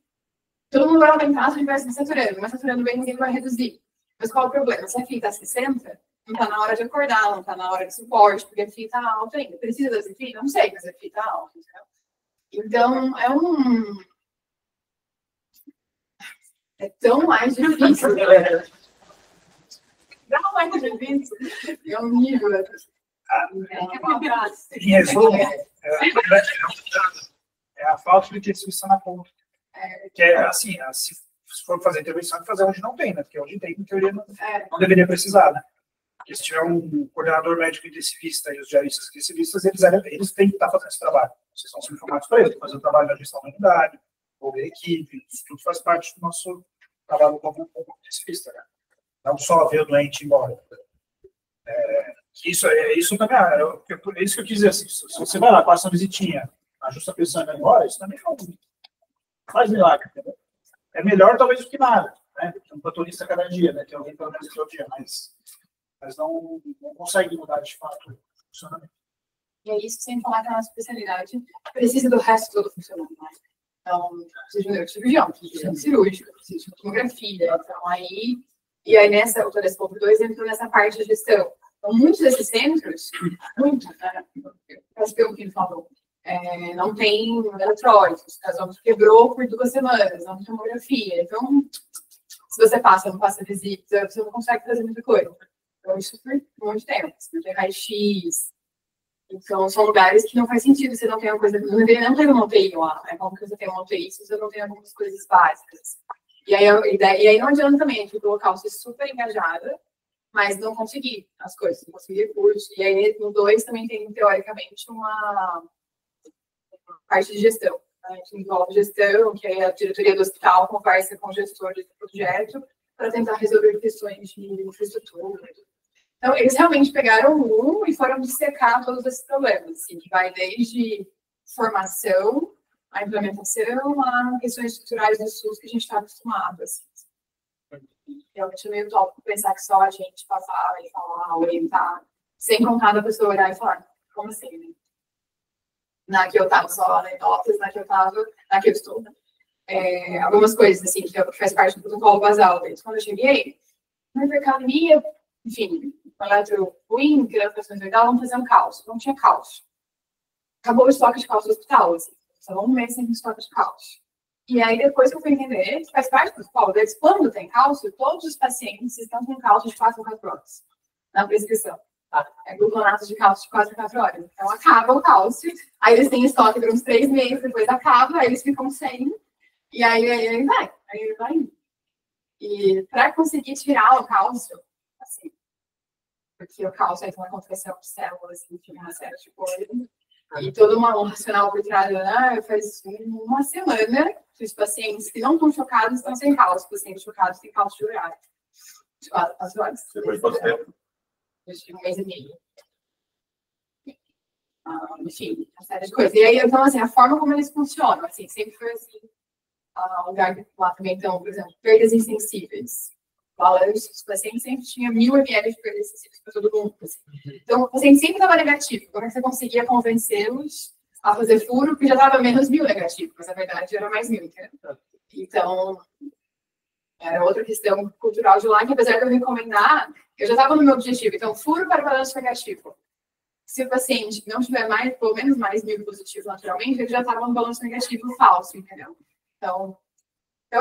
todo mundo vai aumentar se estiver se saturando, mas saturando bem ninguém vai reduzir. Mas qual é o problema? Se a FI está 60, não está na hora de acordar, não está na hora de suporte, porque a FI está alta ainda. Precisa dessa FI? Não sei, mas a FI está alta. Então, é tão mais difícil. Não é difícil. É um nível. Em resumo, é a falta de intervenção na ponta. Que é assim, se for fazer intervenção, fazer onde não tem, né? Porque onde tem, em teoria, não deveria precisar, né? Porque se tiver um coordenador médico intensivista e os diaristas intensivistas, eles têm que estar fazendo esse trabalho. Vocês são informados para eles, fazer o trabalho da gestão da unidade, ou da equipe, isso tudo faz parte do nosso trabalho como intensivista, né? Não só ver o doente embora. Isso também é isso que eu quis dizer. Assim, se você vai lá, passa uma visitinha, ajusta a pressão e vai embora, isso também não faz milagre, entendeu? É melhor talvez do que nada, né? Tem um plantonista cada dia, né? Tem alguém pelo menos todo dia, mas não consegue mudar de fato o funcionamento. E é isso, sem falar que a nossa especialidade precisa do resto todo funcionando, né? Então, precisa de neurocirurgião, precisa de cirúrgico, precisa de tomografia. Então, e aí nessa, o Telescope 2 entrou nessa parte de gestão. Então, muitos desses centros, né? Acho que o que ele falou, não tem eletrólitos, o casal quebrou por 2 semanas, não tem tomografia. Então, se você não passa visita, você não consegue fazer muita coisa. Então, isso por um monte de tempo. Você tem raio-x. Então, são lugares que não faz sentido você não ter uma coisa. Não tem uma UTI lá, né? Como que você tem uma UTI se você não tem algumas coisas básicas? E aí não adianta também, tipo, o local ser super engajada, mas não conseguir as coisas, não conseguir recursos. E aí, no 2 também tem, teoricamente, uma parte de gestão. A gente envolve gestão, que é a diretoria do hospital conversa com o gestor do projeto para tentar resolver questões de infraestrutura. Então, eles realmente pegaram e foram dissecar todos esses problemas, assim, que vai desde formação, a implementação, a questões estruturais do SUS que a gente está acostumado. Assim. Realmente é meio top pensar que só a gente passar e falar, orientar, sem contar da pessoa olhar e falar, como assim, né? Na que eu estava só anedotas, na que eu estou. Algumas coisas, assim, que faz parte do protocolo basal deles. Quando eu cheguei, na academia, enfim, Eletro-Wing, que era operações legal, vamos fazer um cálcio. Não tinha cálcio. Acabou o estoque de cálcio do hospital, assim. Só 1 mês sem estoque de cálcio. E aí, depois que eu fui entender, que faz parte do protocolo deles, quando tem cálcio, todos os pacientes estão com cálcio de 4 em 4 horas na prescrição. É gluconato de cálcio de 4 em 4 horas. Então, acaba o cálcio, aí eles têm estoque por uns 3 meses, depois acaba, aí eles ficam sem, e aí vai indo. E para conseguir tirar o cálcio, assim, porque o cálcio aí tem uma compressão de células, enfim, uma série de coisas, e todo um racional por trás, faz 1 semana que os pacientes que não estão chocados estão sem cálcio, os pacientes chocados têm cálcio de ureia. De 4 horas. Depois de quanto tempo? De 1 mês e meio. Enfim, uma série de coisas. E aí, então, assim, a forma como eles funcionam, assim, sempre foi assim, um lugar que lá também, então, por exemplo, perdas insensíveis. Os pacientes sempre tinham 1000 ml de perdas insensíveis para todo mundo. Assim. Então, o paciente sempre estava negativo. Como é que você conseguia convencê-los a fazer furo, porque já estava menos 1000 negativo, mas na verdade era mais 1000, entendeu? Então, era outra questão cultural de lá, que apesar de eu recomendar, eu já estava no meu objetivo. Então, furo para balanço negativo. Se o paciente não tiver pelo menos mais 1000 positivos naturalmente, ele já estava no balanço negativo falso, entendeu? Então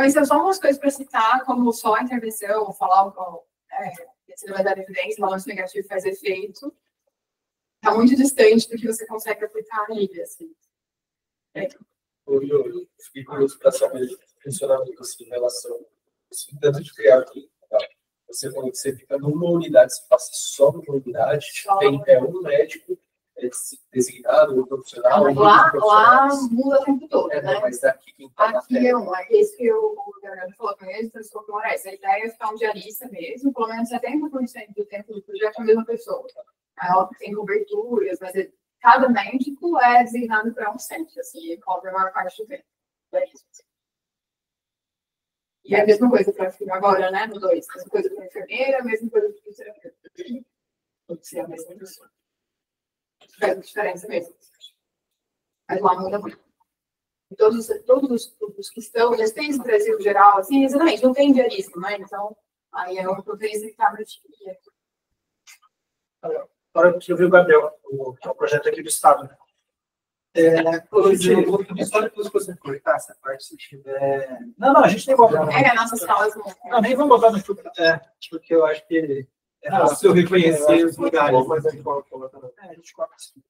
essas são algumas coisas para citar, como só a intervenção, falar se vai dar evidência, balanço negativo faz efeito. Está muito distante do que você consegue aplicar ali, assim. Eu fiquei curioso para saber o funcionamento assim, em relação tanto de criar aqui. Tá? Você falou que você fica numa unidade, você passa só numa unidade, tem um médico designado, um profissional. Lá muda o tempo todo, né? Mas daqui quem tá aqui esse que o Leonardo falou com eles, a ideia é ficar um diarista mesmo, pelo menos 70% do tempo do projeto é a mesma pessoa. Aí, óbvio, tem coberturas, mas cada médico é designado para um centro, assim, ele cobre a maior parte do tempo. É isso. E é a mesma coisa para agora, né? No 2. A mesma coisa para enfermeira, a mesma coisa para fisioterapeuta. Pode ser a mesma pessoa. Faz diferença mesmo. Mas lá muda muito. Todos os que estão, eles têm esse Brasil geral, assim, exatamente, não tem diarismo, né? Então, aí é uma província que está no time. Agora que eu vi o Gabriel, o projeto aqui do Estado, né? Só depois que você cortar essa parte, se tiver. Não, a gente nem vai botar. As nossas salas Não, nem vamos botar no YouTube. Porque eu acho que é fácil reconhecer os lugares. Mas a gente coloca. A gente coloca assim.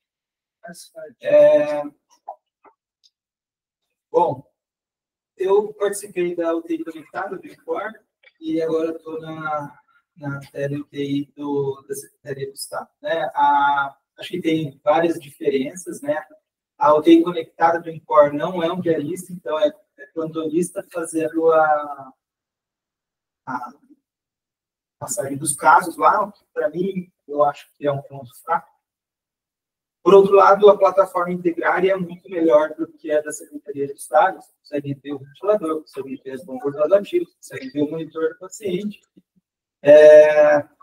Bom, eu participei da UTI conectada do INCOR e agora estou na tele-UTI da Secretaria do Estado. Né? Acho que tem várias diferenças, né? A UTI conectada do INCOR não é um diarista, então é plantonista fazendo passagem dos casos lá, que para mim, eu acho que é um ponto fraco. Por outro lado, a plataforma integrária é muito melhor do que a da Secretaria de Estado. Você consegue ter o ventilador, consegue ter as bombas rotativas, consegue ter o monitor do paciente.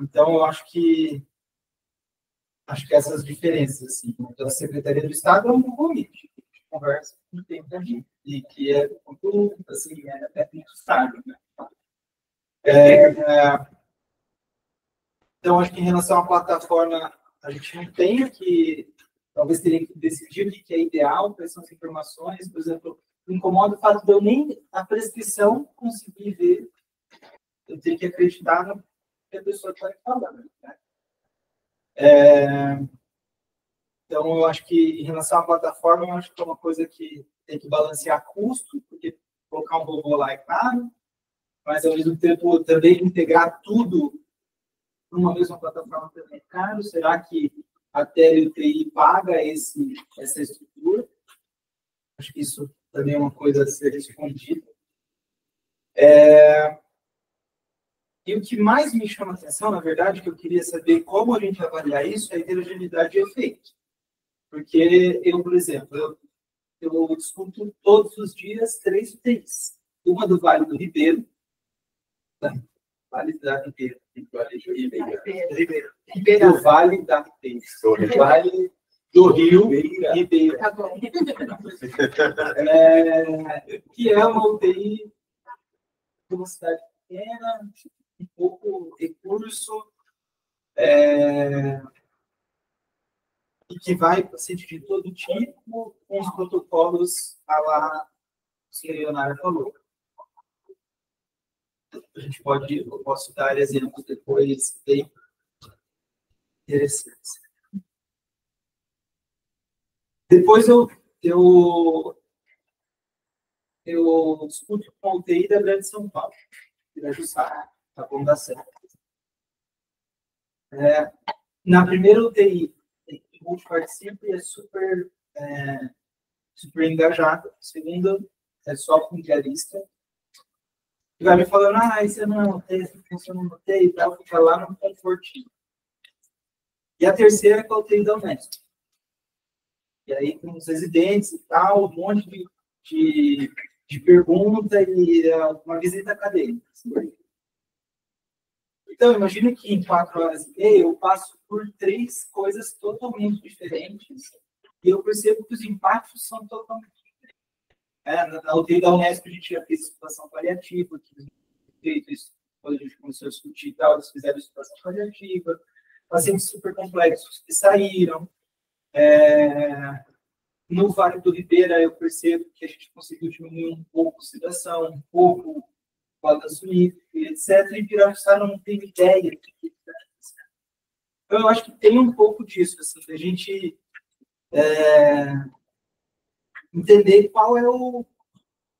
Então, eu acho que essas diferenças, assim, da Secretaria de Estado é um convite. A gente conversa com tempo também, e que é muito, assim, é muito estável, né? Então, acho que em relação à plataforma, a gente não tem que, talvez teria que decidir o que é ideal, quais são as informações. Por exemplo, me incomoda o fato de eu nem a prescrição conseguir ver, eu tenho que acreditar no que a pessoa está falando, né? Então, eu acho que em relação à plataforma, eu acho que é uma coisa que tem que balancear custo, porque colocar um robô lá é caro, mas ao mesmo tempo também integrar tudo numa mesma plataforma também é caro. Será que a TI paga essa estrutura? Acho que isso também é uma coisa a ser respondida. E o que mais me chama a atenção, na verdade, que eu queria saber como a gente avaliar isso, é a heterogeneidade de efeito. Porque eu, por exemplo, eu discuto todos os dias 3 UTIs. Uma do Vale do Ribeiro, Vale da Ribeira. Do Vale da Ribeira. Vale do Rio Ribeiro. Tá bom. Que é uma UTI de uma cidade pequena, um pouco recurso, e que vai paciente de todo tipo, com os protocolos a lá que a Leonardo falou. A gente eu posso dar exemplos depois bem interessantes. Depois eu discuto com a UTI da Grande São Paulo, da Jussara, tá bom, dá certo. Na primeira UTI, a gente participa e é super engajado. A segunda é só com diarista. E vai me falando, isso não funciona no UTI e tal, fica lá no confortinho. E a terceira é com a UTI da Unesp. E aí com os residentes e tal, um monte de pergunta e uma visita acadêmica. Então, imagina que em 4 horas e meia eu passo por 3 coisas totalmente diferentes e eu percebo que os impactos são totalmente diferentes. Na UTI da Unesp, a gente já fez situação paliativa, quando a gente começou a discutir e tal, eles fizeram situação paliativa, pacientes super complexos que saíram. No Vale do Ribeira, eu percebo que a gente conseguiu diminuir um pouco a sedação, um pouco a suíte, etc. E Piracicaba não tem ideia do que é. Então, eu acho que tem um pouco disso, assim, da gente entender qual é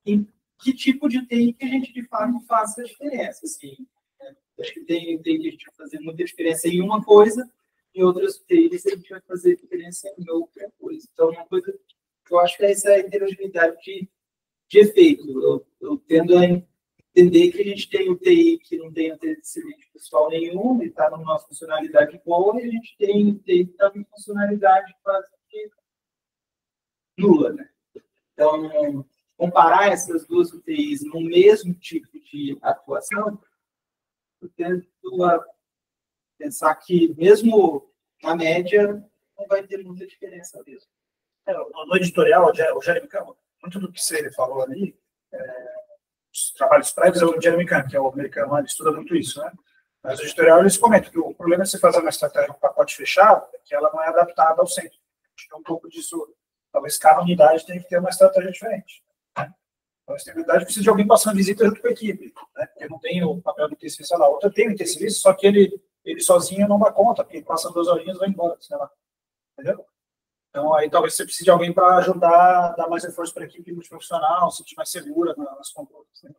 em que tipo de UTI que a gente, de fato, faça a diferença. Assim, acho que tem UTI que a gente vai fazer muita diferença em uma coisa, em outras UTIs a gente vai fazer diferença em outra coisa. Então, uma coisa que eu acho que é essa heterogeneidade de efeito. Eu tendo a entender que a gente tem UTI que não tem antecedente pessoal nenhum e está numa funcionalidade boa, e a gente tem UTI que está numa funcionalidade quase que nula, né? Então, comparar essas duas UTIs no mesmo tipo de atuação, eu tento pensar que, mesmo na média, não vai ter muita diferença mesmo. No editorial, o Jeremy Kahn, muito do que você falou ali, os trabalhos prévios, é o Jeremy Kahn, que é o americano, ele estuda muito isso, né? Mas o editorial, eles comentam que o problema é você fazer uma estratégia com pacote fechado, é que ela não é adaptada ao centro. Acho que é um pouco disso. Talvez cada unidade tenha que ter uma estratégia diferente. Né? Então, a unidade precisa de alguém passando visita junto com a equipe, né? Porque não tem o papel do intensivista lá. Outra tem o intensivista, só que ele sozinho não dá conta, porque ele passa 2 horinhas e vai embora, sei lá. Entendeu? Então, aí talvez você precise de alguém para ajudar, dar mais reforço para a equipe multiprofissional, se sentir mais segura nas controles. Né?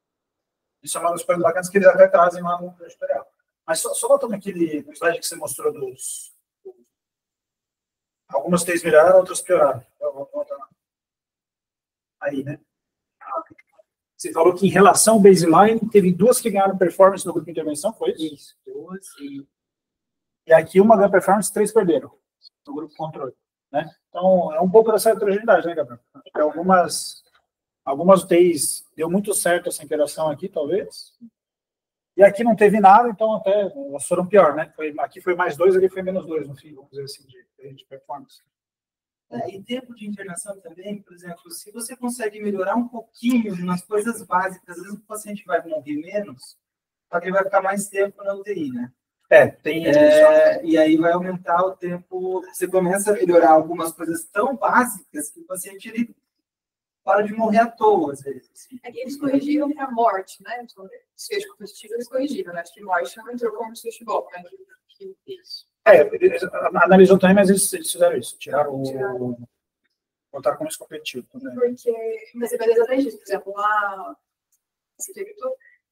Isso é uma das coisas bacanas que eles até trazem lá no editorial. Mas só voltando aquele slide que você mostrou dos... Algumas TIs melhoraram, outras pioraram. Então, vamos voltar lá. Aí, né? Você falou que em relação ao baseline, teve 2 que ganharam performance no grupo de intervenção, foi isso? Isso, 2 E aqui uma ganhou performance, 3 perderam no grupo controle, né? Então, é um pouco dessa heterogeneidade, né, Gabriel? Algumas UTIs deu muito certo essa interação aqui, talvez. E aqui não teve nada, então até elas foram pior, né? Aqui foi mais 2, ali foi menos 2 no fim, vamos dizer assim, de performance. E tempo de internação também, por exemplo, se você consegue melhorar um pouquinho nas coisas básicas, às vezes o paciente vai morrer menos, só que ele vai ficar mais tempo na UTI, né? E aí vai aumentar o tempo, você começa a melhorar algumas coisas tão básicas que o paciente ele para de morrer à toa, às vezes. Assim. É que eles corrigiram para morte, né? Então, desfecho positivo eles corrigiram, né? Acho que morte não entrou como desfecho bom, né? Isso. Eles analisam também, mas eles fizeram isso, tiraram botaram como competitivo. Né? Porque, mas você vai exatamente isso, por exemplo, lá,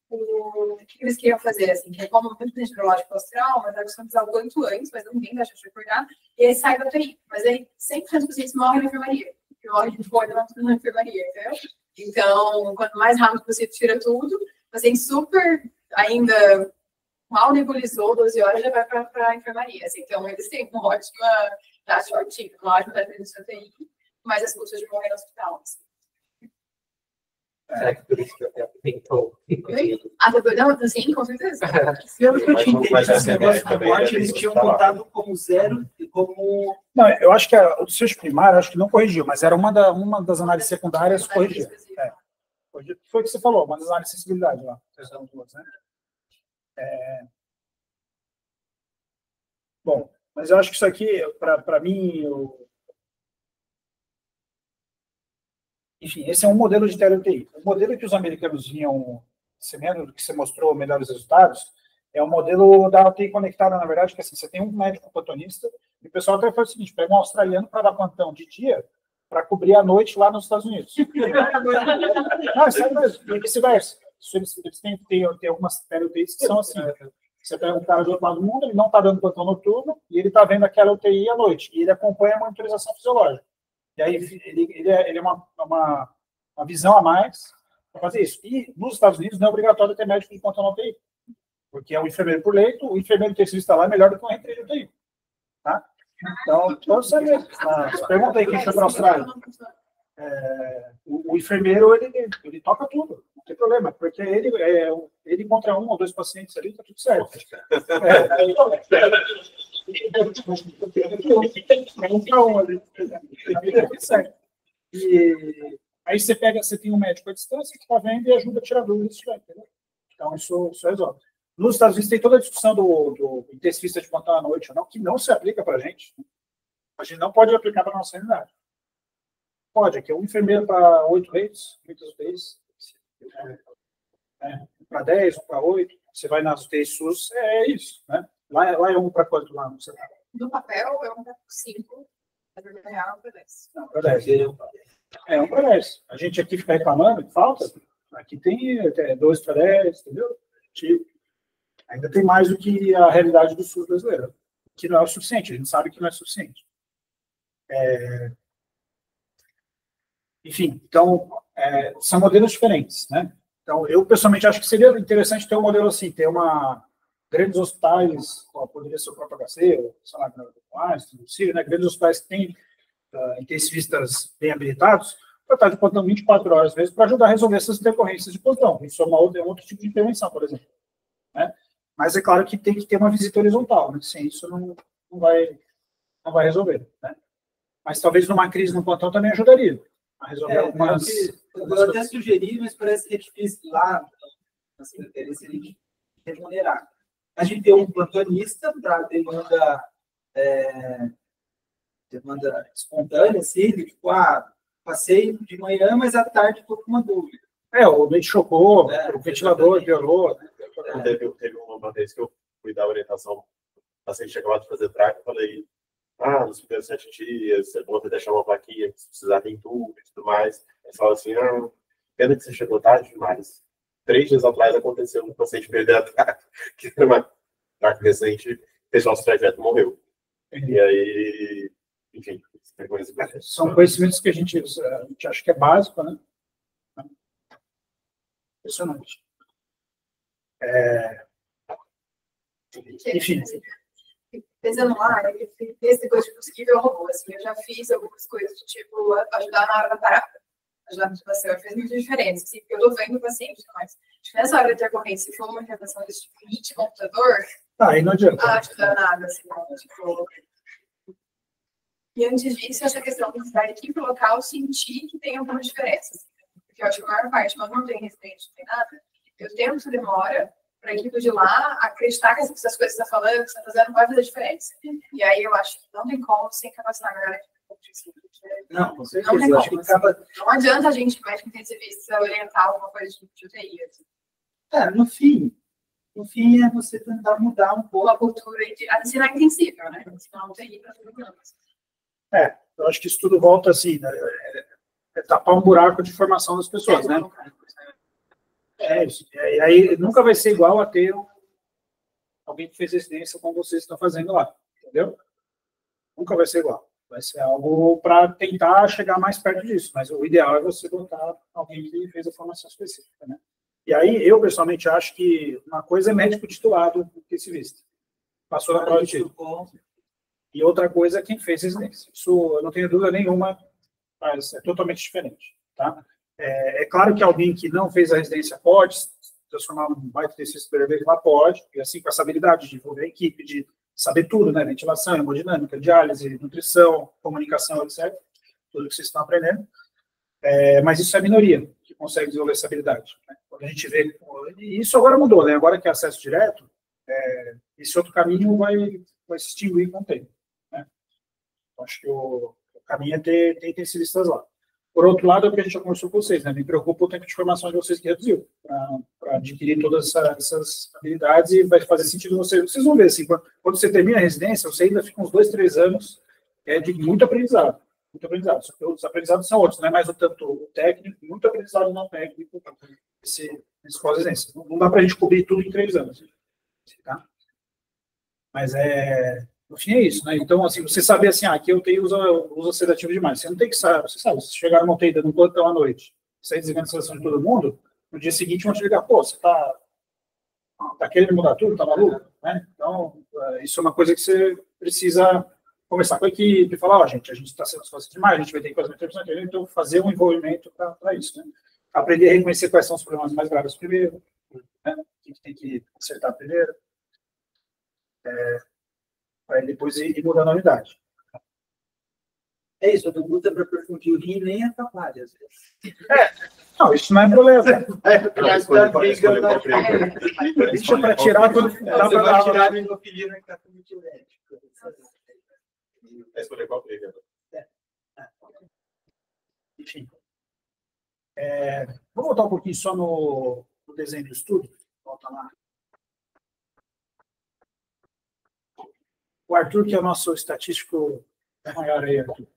o que eles queriam fazer, assim, que é como muito neurológico pós-trauma, mas eles precisam o quanto antes, mas ninguém deixa de acordar, e aí sai da UTI. Mas aí 100% dos pacientes morrem na enfermaria, que morrem de fora na enfermaria, entendeu? Então, quanto mais rápido você tira tudo, o paciente super ainda mal nebulizou, 12 horas já vai para a enfermaria. Assim, então, eles têm uma ótima taxa de uma ótima taxa de UTI, mas as custas de morrer no hospital. Assim. Será que por isso que eu tentou? Não, sim, com certeza. Pelo que eu tinha entendido, esse negócio da morte, eles tinham contado como 0 e como... Não, eu acho que o desfecho primário, acho que não corrigiu, mas era uma das análises secundárias corrigiu. Foi o que você falou, uma das análises de sensibilidade lá. Né? Bom, mas eu acho que isso aqui, para mim, enfim, esse é um modelo de TLTI. O modelo que os americanos vinham, que você mostrou melhores resultados, é o modelo da UTI conectada, na verdade, que assim, você tem um médico plantonista, e o pessoal até faz o seguinte, pega um australiano para dar plantão de dia, para cobrir a noite lá nos Estados Unidos. Não, isso é mesmo, e vice-versa. Eles têm algumas TLTIs que são assim. Você pega um cara do outro lado do mundo, ele não está dando plantão noturno, e ele está vendo aquela UTI à noite, e ele acompanha a monitorização fisiológica. E aí ele é uma visão a mais para fazer isso. E nos Estados Unidos não é obrigatório ter médico de plantão na UTI, porque é o enfermeiro por leito, o enfermeiro intensivista lá é melhor do que o entre de UTI. Tá? Então, você pergunta aí quem foi para a Austrália. O enfermeiro, ele toca tudo, não tem problema, porque ele contra 1 ou 2 pacientes ali, está tudo certo. E aí você tem um médico à distância que está vendo e ajuda a tirar dúvidas disso, entendeu? Então, isso resolve. Nos Estados Unidos tem toda a discussão do intensivista de plantão à noite ou não, que não se aplica para a gente. A gente não pode aplicar para a nossa realidade. Pode, aqui é um enfermeiro para 8 leitos, muitas UTIs, para 10, para 8, você vai nas UTIs SUS, é isso, né? Lá é 1 para quanto lá? No papel é 1 para 5, na vida real é 1 para 10. Não, para 10. É 1 para 10. A gente aqui fica reclamando que falta, aqui tem 2 para 10, entendeu? Tipo, ainda tem mais do que a realidade do SUS brasileiro, que não é o suficiente, a gente sabe que não é suficiente. Enfim, então, são modelos diferentes, né? Então, eu pessoalmente acho que seria interessante ter um modelo assim, ter grandes hospitais, poderia ser o próprio HC, ou sei lá, né? Grandes hospitais que têm intensivistas bem habilitados, para estar de plantão 24 horas, às vezes, para ajudar a resolver essas intercorrências de plantão. Isso é outro tipo de intervenção, por exemplo. Né? Mas é claro que tem que ter uma visita horizontal, né? Sem isso não vai resolver. Né? Mas talvez numa crise no plantão também ajudaria a resolver algumas... Eu até sugeri, mas parece que é difícil lá, assim, interesse de remunerar. A gente tem um plantonista para demanda espontânea, assim, tipo, passei de manhã, mas à tarde estou com uma dúvida. O leite chocou, o ventilador piorou. Teve uma vez que eu fui dar orientação, o paciente tinha acabado de fazer traque, eu falei, nos primeiros 7 dias, é bom você deixar uma plaquinha, se precisar tem tubo e tudo mais. Ele fala assim, pena que você chegou tarde demais. 3 dias atrás aconteceu um paciente perdeu a traque, que era uma traque recente, fez nosso trajeto, morreu. E aí, enfim, são conhecimentos que a gente acha que é básico, né? Impressionante. Enfim. Pensando lá, esse coisa de possível robô, assim, eu já fiz algumas coisas do tipo ajudar na hora da parada. Ajudar na motivação, fez muita diferença, assim, porque eu tô vendo o paciente, mas acho que nessa hora de ter corrente, se for uma intervenção desse tipo de computador, Aí não adianta. ajuda nada, assim, tipo. E antes disso, essa questão de da equipe local sentir que tem alguma diferença. Assim, porque eu acho que a maior parte, mas não tem residente, não tem nada, o tempo que demora para a equipe de lá acreditar que essas coisas que você está falando, que você está fazendo, vai fazer diferença. E aí eu acho que não tem como sem capacitar a galera. Não, com Não certeza. tem Eu acho que como. acaba. Não adianta a gente, médico intensivista, orientar alguma coisa de UTI. Assim. No fim é você tentar mudar um pouco A cultura de ensinar intensível, né? Ensinar UTI para todo mundo. Eu acho que isso tudo volta assim, né? Tapar um buraco de formação das pessoas, né? Isso. E aí nunca vai ser igual a ter alguém que fez residência como vocês estão fazendo lá, entendeu? Nunca vai ser igual. Vai ser algo para tentar chegar mais perto disso, mas o ideal é você botar alguém que fez a formação específica, né? E aí, eu pessoalmente acho que uma coisa é médico titulado intensivista. Passou na prova de tiro. E outra coisa é quem fez residência. Isso eu não tenho dúvida nenhuma, mas é totalmente diferente, tá? É claro que alguém que não fez a residência pode se transformar num baita intensivista superior, lá pode, e assim com essa habilidade de envolver a equipe, de saber tudo, né? Ventilação, hemodinâmica, diálise, nutrição, comunicação, etc. Tudo que vocês estão aprendendo. Mas isso é a minoria que consegue desenvolver essa habilidade. Né? Quando a gente vê... E isso agora mudou, né? Agora que é acesso direto, esse outro caminho vai se extinguir com o tempo. Né? Acho que o caminho é ter intensivistas lá. Por outro lado, é o que a gente já conversou com vocês, né? Me preocupa o tempo de formação de vocês que reduziu, para adquirir todas essas habilidades, e vai fazer sentido vocês vão ver, assim, quando você termina a residência, você ainda fica uns 2, 3 anos de muito aprendizado. Muito aprendizado. Só que os aprendizados são outros, não é mais tanto o técnico, muito aprendizado não técnico, esse pós-residência. Não dá para a gente cobrir tudo em 3 anos. Tá? Mas no fim é isso, né? Então, assim, você saber assim, aqui eu tenho usa sedativo demais. Você não tem que saber, você sabe, se chegar numa UTI dando um plantão à noite, sair desligando a sedação de todo mundo, no dia seguinte vão te ligar, pô, você tá querendo mudar tudo, tá maluco? Né? Então, isso é uma coisa que você precisa conversar com a equipe, falar, ó, gente, a gente está sendo esforçado demais, a gente vai ter que fazer uma intervenção, então fazer um envolvimento para isso, né? Aprender a reconhecer quais são os problemas mais graves primeiro, né? O que tem que acertar primeiro. Para depois ir mudando a unidade. É isso, todo mundo para perfundir e nem atrapalha, às vezes. Não, isso não é problema. Deixa para tirar tudo. Dá para tirar a endofilina que está com multimédico. É escolher qual briga. Enfim. Vou voltar um pouquinho só no desenho do estudo. Volta lá. O Arthur, que é o nosso estatístico maior aí, Arthur.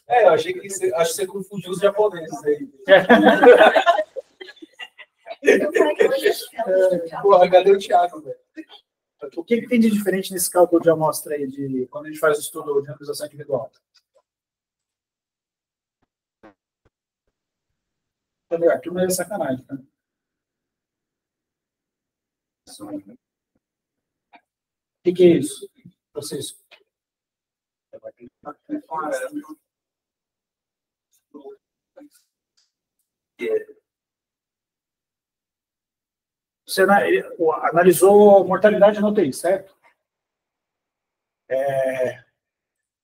Eu achei que você confundiu os japoneses aí. Porra, cadê o Thiago, velho? O que tem de diferente nesse cálculo de amostra aí, de quando a gente faz o estudo de randomização individual? Arthur não é sacanagem, tá? O que é isso? Vocês? Você analisou mortalidade na UTI, certo?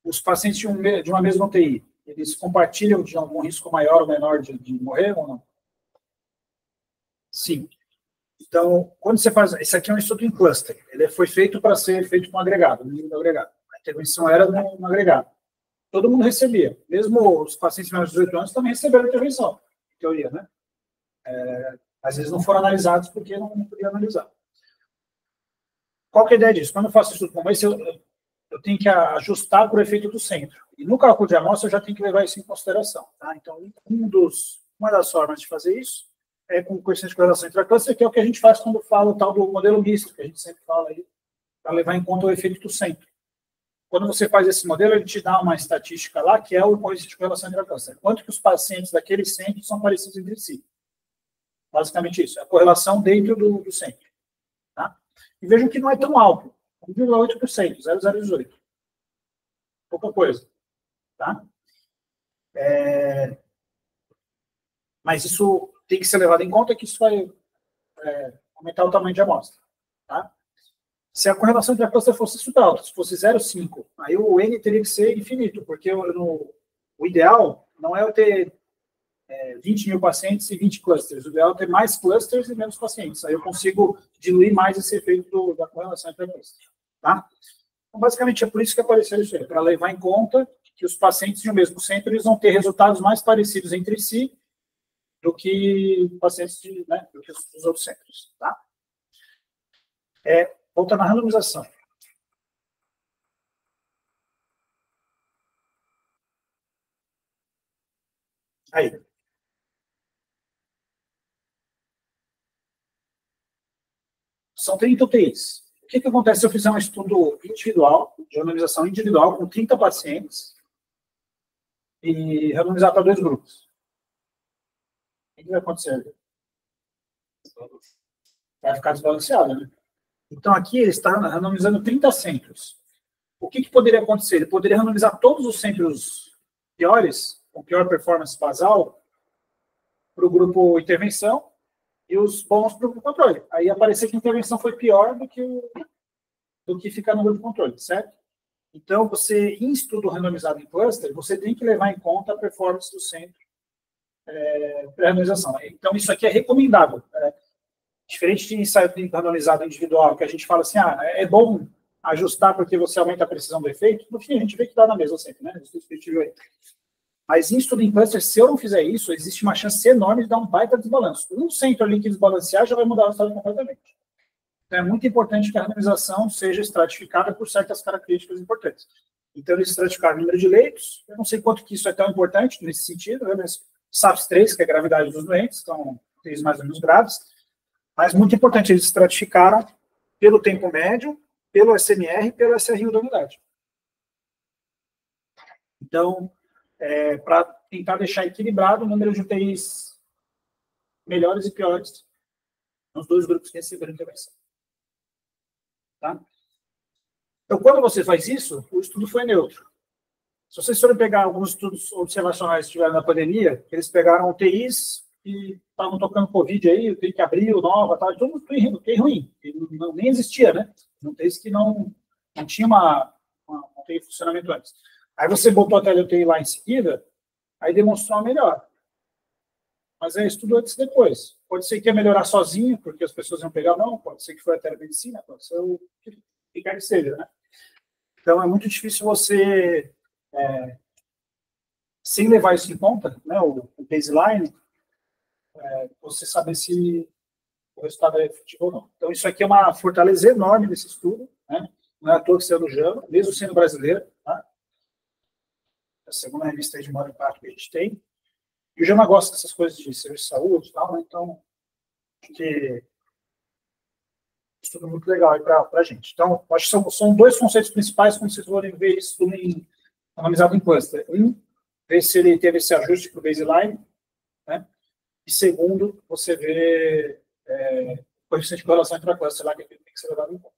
Os pacientes de uma mesma UTI, eles compartilham de algum risco maior ou menor de morrer ou não? Sim. Então, quando você faz... Esse aqui é um estudo em cluster. Ele foi feito para ser feito com agregado, no nível do agregado. A intervenção era no agregado. Todo mundo recebia. Mesmo os pacientes menores de 18 anos também receberam intervenção, em teoria, né? Às vezes não foram analisados porque não podia analisar. Qual que é a ideia disso? Quando eu faço estudo como esse, eu tenho que ajustar por efeito do centro. E no cálculo de amostra, eu já tenho que levar isso em consideração. Tá? Então, uma das formas de fazer isso é com coeficiente de correlação intraclúster, que é o que a gente faz quando fala o tal do modelo misto, que a gente sempre fala aí, para levar em conta o efeito do centro. quando você faz esse modelo, ele te dá uma estatística lá, que é o coeficiente de correlação intracluster. Quanto que os pacientes daquele centro são parecidos entre si. Basicamente isso, é a correlação dentro do centro. Tá? E vejam que não é tão alto, 1,8%, 0,018. Pouca coisa. Tá? Mas isso tem que ser levado em conta, que isso vai aumentar o tamanho de amostra. Tá? Se a correlação entre a cluster fosse super alta, se fosse 0,5, aí o N teria que ser infinito, porque o ideal não é eu ter 20 mil pacientes e 20 clusters. O ideal é ter mais clusters e menos pacientes. Aí eu consigo diluir mais esse efeito da correlação entre a cluster. Tá? Então, basicamente, é por isso que apareceu isso aí, para levar em conta que os pacientes de um mesmo centro eles vão ter resultados mais parecidos entre si do que pacientes do que os outros centros. Tá? Volta na randomização. Aí. São 30 UTIs. O que acontece se eu fizer um estudo individual, de randomização individual, com 30 pacientes, e randomizar para 2 grupos? O que vai acontecer? Vai ficar desbalanceado, né? Então, aqui ele está randomizando 30 centros. O que poderia acontecer? Ele poderia randomizar todos os centros piores, com pior performance basal, para o grupo intervenção, e os bons para o grupo controle. Aí aparecer que a intervenção foi pior do que ficar no grupo controle, certo? Então, você, em estudo randomizado em cluster, você tem que levar em conta a performance do centro para randomização. Então, isso aqui é recomendável. Diferente de ensaio clínico randomizado individual, que a gente fala assim, é bom ajustar porque você aumenta a precisão do efeito, no fim a gente vê que dá na mesma sempre, né? Mas em estudo em cluster, se eu não fizer isso, existe uma chance enorme de dar um baita desbalanço. Um centro ali que desbalancear já vai mudar o resultado completamente. Então é muito importante que a randomização seja estratificada por certas características importantes. Então eles estratificaram o número de leitos, eu não sei quanto que isso é tão importante nesse sentido, né? Mas SAPS-3, que é a gravidade dos doentes, são três mais ou menos graves, mas muito importante, eles estratificaram pelo tempo médio, pelo SMR e pelo SRU da unidade. Então, para tentar deixar equilibrado o número de UTIs melhores e piores nos 2 grupos que receberam intervenção. Tá? Então, quando você faz isso, o estudo foi neutro. Se vocês forem pegar alguns estudos observacionais que tiveram na pandemia, eles pegaram UTIs que estavam tocando Covid aí, UTI que abriu, nova, tal, tudo UTI ruim, nem existia, né? UTIs que não tinha uma UTI em funcionamento antes. Aí você botou a tele-UTI lá em seguida, aí demonstrou uma melhora. Mas é estudo antes e depois. Pode ser que ia melhorar sozinho, porque as pessoas iam pegar, não, pode ser que foi a telemedicina, pode ser o que quer que seja, né? Então é muito difícil você, sem levar isso em conta, né, o baseline, você saber se o resultado é efetivo ou não. Então isso aqui é uma fortaleza enorme desse estudo, né? Não é à toa que saiu do JAMA, mesmo sendo brasileiro, tá? A segunda revista de maior impacto que a gente tem. E o JAMA gosta dessas coisas de serviço de saúde e tal, né? Então, acho que estudo muito legal aí para a gente. Então, acho que são 2 conceitos principais quando vocês forem ver isso analisado em cluster. Ver se ele teve esse ajuste para o baseline, né? E segundo, você vê o coeficiente de correlação entre a cluster lá, que tem que ser levado em conta.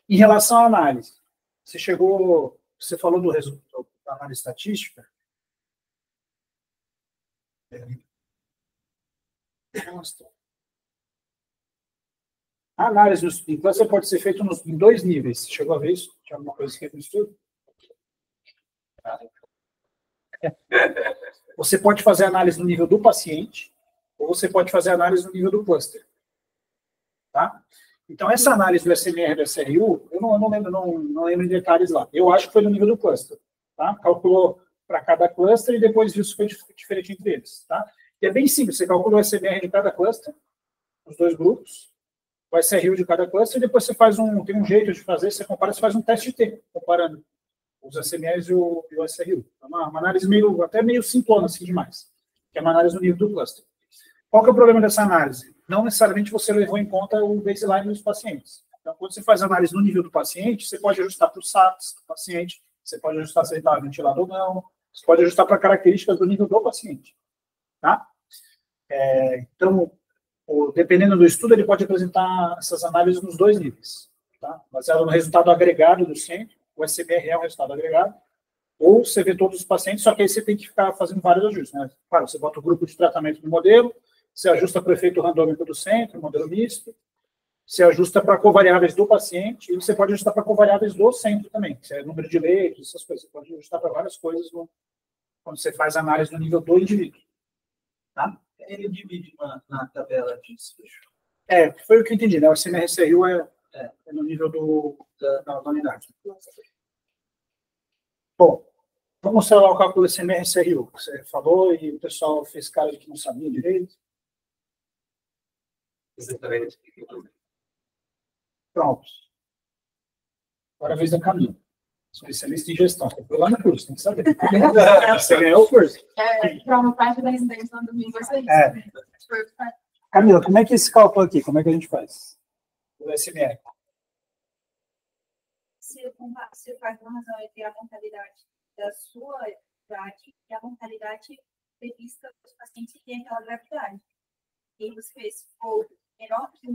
Em relação à análise, você falou do resultado da análise estatística. A análise em cluster pode ser feita em 2 níveis. Você chegou a ver isso? Tinha alguma coisa escrita no estudo? Você pode fazer análise no nível do paciente, ou você pode fazer análise no nível do cluster. Tá? Então, essa análise do SMR e do SRU, eu não lembro em detalhes lá. Eu acho que foi no nível do cluster. Tá? Calculou para cada cluster e depois viu se foi diferente entre eles. Tá? E é bem simples, você calcula o SMR de cada cluster, os 2 grupos, o SRU de cada cluster, e depois você faz tem um jeito de fazer, você compara, você faz um teste de T, comparando os SMRs e o SRU. É uma análise até meio simplona, assim, demais, que é uma análise no nível do cluster. Qual que é o problema dessa análise? Não necessariamente você levou em conta o baseline dos pacientes. Então, quando você faz análise no nível do paciente, você pode ajustar para o SAPS do paciente, você pode ajustar se ele está ventilado ou não, você pode ajustar para características do nível do paciente. Tá? Então, dependendo do estudo, ele pode apresentar essas análises nos dois níveis. Tá? Baseado no resultado agregado do centro, o SMR é um resultado agregado, ou você vê todos os pacientes, só que aí você tem que ficar fazendo vários ajustes. Né? Claro, você bota o grupo de tratamento do modelo, você ajusta para o efeito randômico do centro, modelo misto, você ajusta para covariáveis do paciente, e você pode ajustar para covariáveis do centro também, que é número de leitos, essas coisas. Você pode ajustar para várias coisas quando você faz análise no nível do indivíduo. Tá? Ele divide na tabela disso. Foi o que eu entendi, né? O CMR-CRU é no nível da unidade. Bom, vamos mostrar lá o cálculo do CMR-CRU, que você falou e o pessoal fez cara de que não sabia direito. Pronto. Agora é a vez da Camila. Especialista em gestão. Tem que ir lá no curso, tem que saber. Você ganhou o curso. Para uma parte da residência no domingo, vai ser isso. Camila, como é que é esse cálculo aqui? Como é que a gente faz? O SMR. Você faz uma razão entre a mortalidade da sua idade e a mortalidade prevista dos pacientes que têm aquela gravidade. E você vê se for menor que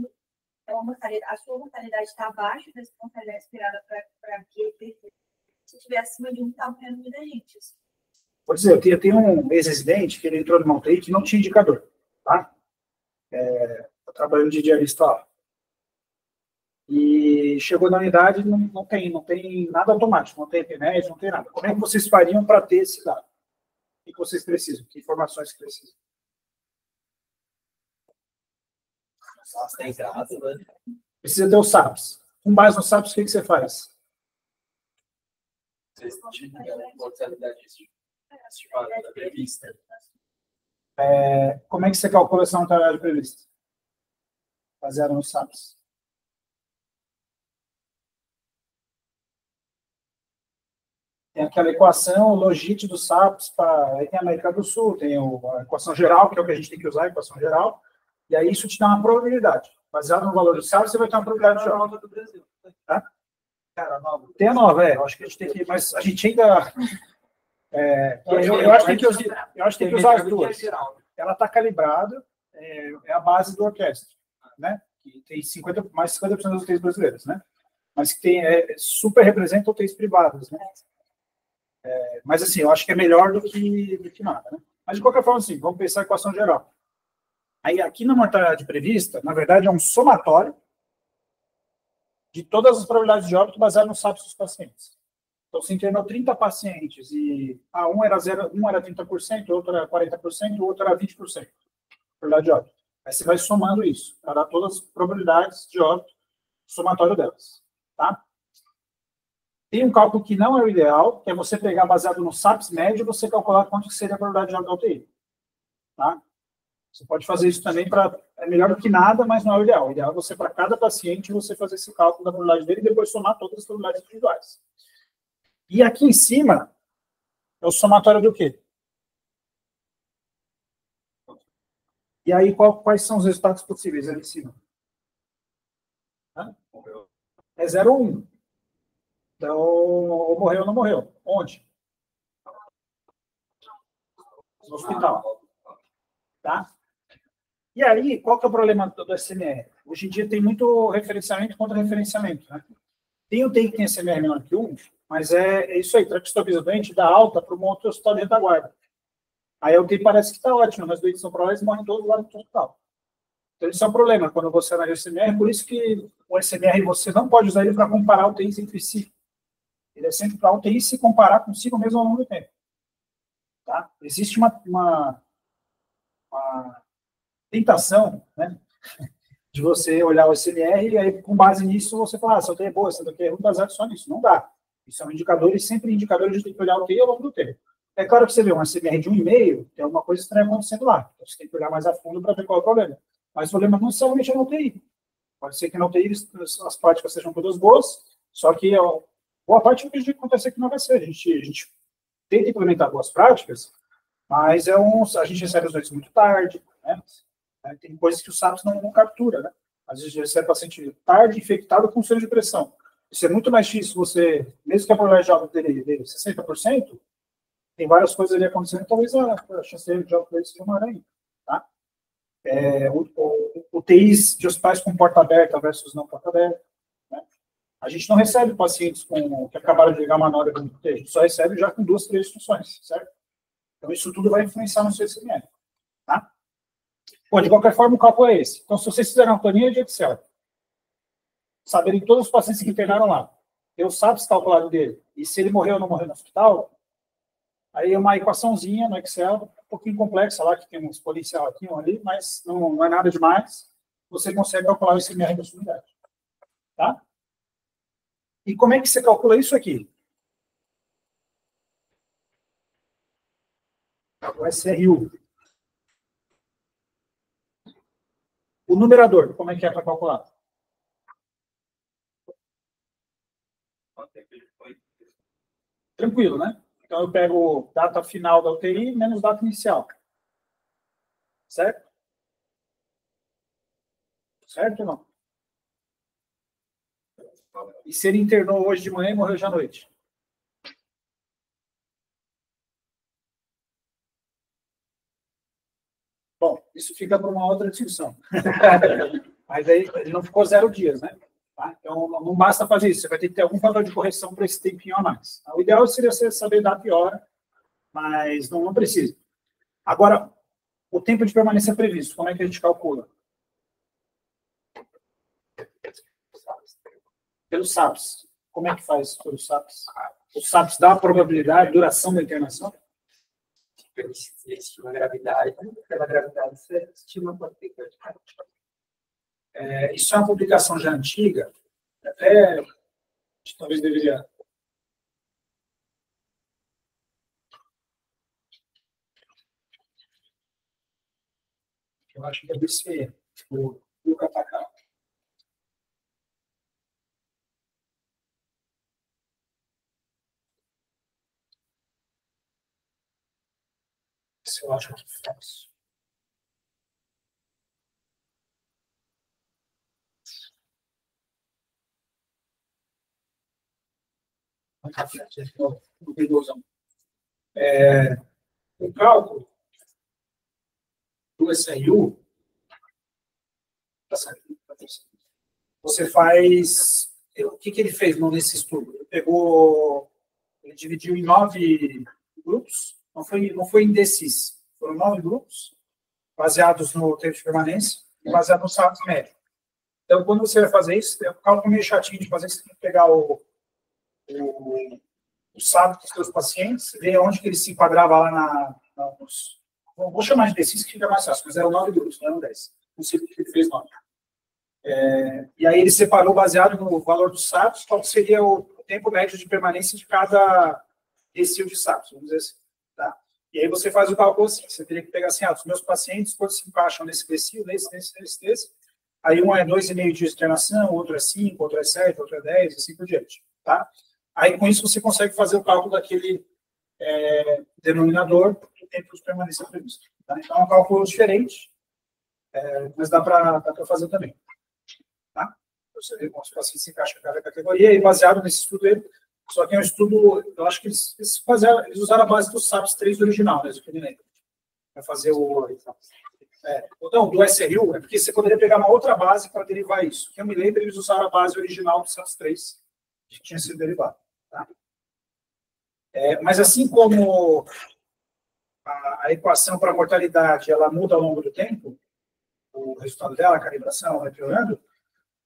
a sua mortalidade está abaixo dessa mortalidade esperada para que se estiver acima de 1, está morrendo muita gente. Pode dizer, eu tenho um ex-residente que ele entrou numa UTI que não tinha indicador. Tá? Estou trabalhando de diarista lá. E chegou na unidade, não tem nada automático, não tem remédio, não tem nada. Como é que vocês fariam para ter esse dado? O que vocês precisam? Que informações que precisam? Precisa ter o SAPS. Com base no SAPS, o que você faz? Como é que você calcula essa mortalidade prevista? Baseado no SAPS. Tem aquela equação, o logit do SAPS, aí tem a América do Sul, tem a equação geral, que é o que a gente tem que usar, a equação geral, e aí isso te dá uma probabilidade. Baseado no valor do SAPS, você vai ter uma probabilidade geral. Nova do Brasil. Tá? Tem a nova, eu acho que a gente tem que, mas a gente ainda... eu acho que tem que usar as duas. Ela está calibrada, é a base do orquestra, né? Que tem mais de 50% das UTIs brasileiras, né? Mas que tem, super representa UTIs privadas, né? Mas assim, eu acho que é melhor do que nada, né? Mas de qualquer forma, assim, vamos pensar a equação geral. Aí aqui na mortalidade prevista, na verdade, é um somatório de todas as probabilidades de óbito baseado no SAPS dos pacientes. Então, se internou 30 pacientes e um era 30%, outro era 40%, o outro era 20%. Probabilidade de óbito. Aí você vai somando isso, para dar todas as probabilidades de óbito, somatório delas. Tá? Tem um cálculo que não é o ideal, que é você pegar baseado no SAPS médio e você calcular quanto que seria a probabilidade de óbito da UTI. Tá? Você pode fazer isso também é melhor do que nada, mas não é o ideal. O ideal é você, para cada paciente, você fazer esse cálculo da probabilidade dele e depois somar todas as probabilidades individuais. E aqui em cima é o somatório do quê? E aí, quais são os resultados possíveis ali em cima? É 0 ou 1. Então, ou morreu ou não morreu. Onde? No hospital. Tá? E aí, qual que é o problema do SMR? Hoje em dia tem muito referenciamento contra referenciamento. Né? Tem UTI que tem SMR menor que 1, mas é isso aí, traqueostopia doente dá alta para um outro hospital de retaguarda. Aí a UTI parece que está ótimo, mas doentes são prováveis morrem todos lá no hospital. Então, isso é um problema quando você analisa o SMR, por isso que o SMR você não pode usar ele para comparar UTIs entre si. Ele é sempre para a UTI se comparar consigo mesmo ao longo do tempo. Tá? Existe uma tentação, né, de você olhar o SMR e aí, com base nisso, você falar, essa UTI é boa, essa UTI é ruim, baseado só nisso. Não dá. Isso é um indicador, e sempre indicador a gente tem que olhar o UTI ao longo do tempo. É claro que você vê um SMR de 1,5, tem alguma coisa estranha acontecendo lá. Então, você tem que olhar mais a fundo para ver qual é o problema. Mas o problema não necessariamente é na UTI. Pode ser que na UTI as práticas sejam todas boas, só que boa parte do que acontece aqui não vai ser. A gente tenta implementar boas práticas, mas a gente recebe os doentes muito tarde, né? Tem coisas que o SAPS não captura, né? Às vezes recebe paciente tarde, infectado com sonho de pressão. Isso é muito mais difícil você, mesmo que a probabilidade de óbito dele 60%, tem várias coisas ali acontecendo, talvez a chance de óbito dele seja maior ainda. Tá? UTIs de hospitais com porta aberta versus não porta aberta. Né? A gente não recebe pacientes que acabaram de ligar uma nora do UTI, a gente só recebe já com 2, 3 funções, certo? Então, isso tudo vai influenciar no seu ICMS. Tá? Bom, de qualquer forma, o cálculo é esse. Então, se vocês fizerem uma planilha de Excel, saberem todos os pacientes que internaram lá, ter o SAPS calculado dele, e se ele morreu ou não morreu no hospital, aí é uma equaçãozinha no Excel, um pouquinho complexa lá, que tem um exponencial aqui, um ali, mas não é nada demais. Você consegue calcular o ICMR da sua unidade. Tá? E como é que você calcula isso aqui? O SRU. O numerador, como é que é para calcular? Tranquilo, né? Então, eu pego data final da UTI menos data inicial. Certo? Certo ou não? E se ele internou hoje de manhã e morreu hoje à noite? Bom, isso fica para uma outra discussão. Mas aí ele não ficou 0 dias, né? Tá? Então, não basta fazer isso. Você vai ter que ter algum fator de correção para esse tempinho a mais. O ideal seria você saber data e hora, mas não precisa. Agora, o tempo de permanência previsto, como é que a gente calcula? Pelo SAPS. Como é que faz pelo SAPS? O SAPS dá a probabilidade, duração da internação? Você estima a gravidade, pela gravidade você estima quanto tempo é de cada. Isso é uma publicação já antiga, até talvez deveria. Eu acho que deve ser o Kataka. Eu acho que faz. O cálculo do SRU, você faz. O que ele fez nesse estudo? Ele dividiu em 9 grupos, não foi indeciso, foram 9 grupos, baseados no tempo de permanência e baseados no SAPS médio. Então, quando você vai fazer isso, é um cálculo meio chatinho de fazer, você tem que pegar o SAPS dos seus pacientes, ver onde que ele se enquadrava lá vou chamar de deciso que fica mais fácil, mas eram 9 grupos, não eram 10. Não sei porque ele fez 9. E aí ele separou, baseado no valor do SAPS, qual seria o tempo médio de permanência de cada decil de SAPS, vamos dizer assim. Tá? E aí você faz o cálculo assim, você teria que pegar assim, os meus pacientes, todos se encaixam nesse decil, nesse. Aí um é 2,5 dias de internação, outro é 5, outro é 7, outro é 10, assim por diante. Tá? Aí com isso você consegue fazer o cálculo daquele denominador do tempo de permanência previsto. Tá? Então é um cálculo diferente, mas dá para fazer também. Tá? Você vê como os pacientes se encaixam em cada categoria, e baseado nesse estudo aí, só que é um estudo, eu acho que eles usaram a base do SAPS 3 original, né, que eu me lembro, para fazer do SRU, é porque você poderia pegar uma outra base para derivar isso. Que eu me lembro, eles usaram a base original do SAPS 3, que tinha sido derivado. Tá? Mas assim como a equação para a mortalidade ela muda ao longo do tempo, o resultado dela, a calibração vai piorando,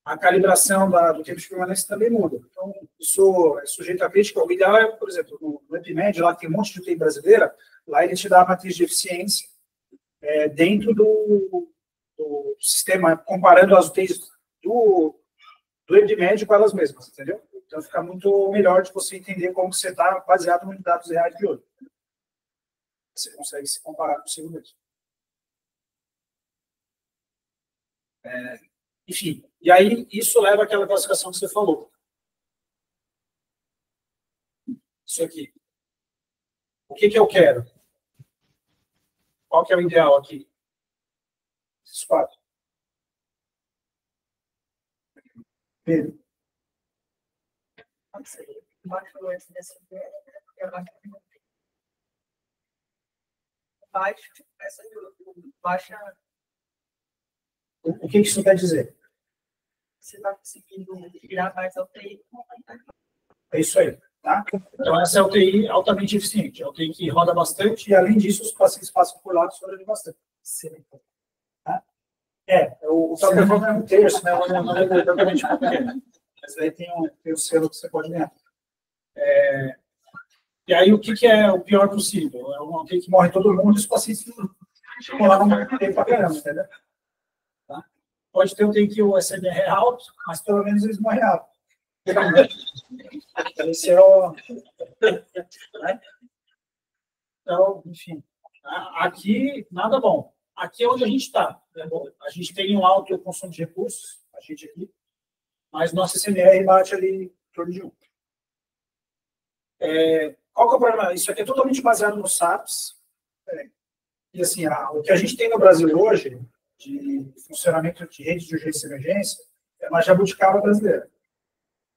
a calibração do tempo de permanência também muda. Então, isso é sujeito à crítica. O ideal é, por exemplo, no EpiMed, lá que tem um monte de UTI brasileira, lá ele te dá a matriz de eficiência dentro do sistema, comparando as UTIs do EpiMed com elas mesmas, entendeu? Então, fica muito melhor de você entender como você está baseado em dados reais de hoje. Você consegue se comparar consigo mesmo. Enfim, e aí isso leva àquela classificação que você falou. Isso aqui. O que eu quero? Qual que é o ideal aqui? Esses 4. Pedro. O que isso quer dizer? Você está conseguindo virar mais ao TI. É isso aí. Tá? Então, essa é a UTI altamente eficiente. É a UTI que roda bastante e, além disso, os pacientes passam por lá e sobrevivem bastante. Tá? O top performance é um terço, né? Não é exatamente pequeno. Mas aí tem o selo que você pode ganhar. E aí, o que é o pior possível? É uma UTI que morre todo mundo e os pacientes chegam lá não tem pra caramba, entendeu? Tá? Pode ter UTI que o SMR é alto, mas pelo menos eles morrem rápido. Esse é o... né? Então, enfim, aqui nada bom. Aqui é onde a gente está. A gente tem um alto consumo de recursos, a gente aqui, mas nosso SMR bate ali em torno de 1. Qual que é o problema? Isso aqui é totalmente baseado no SAPS. E assim, o que a gente tem no Brasil hoje, de funcionamento de rede de urgência e emergência, é uma jabuticaba brasileira.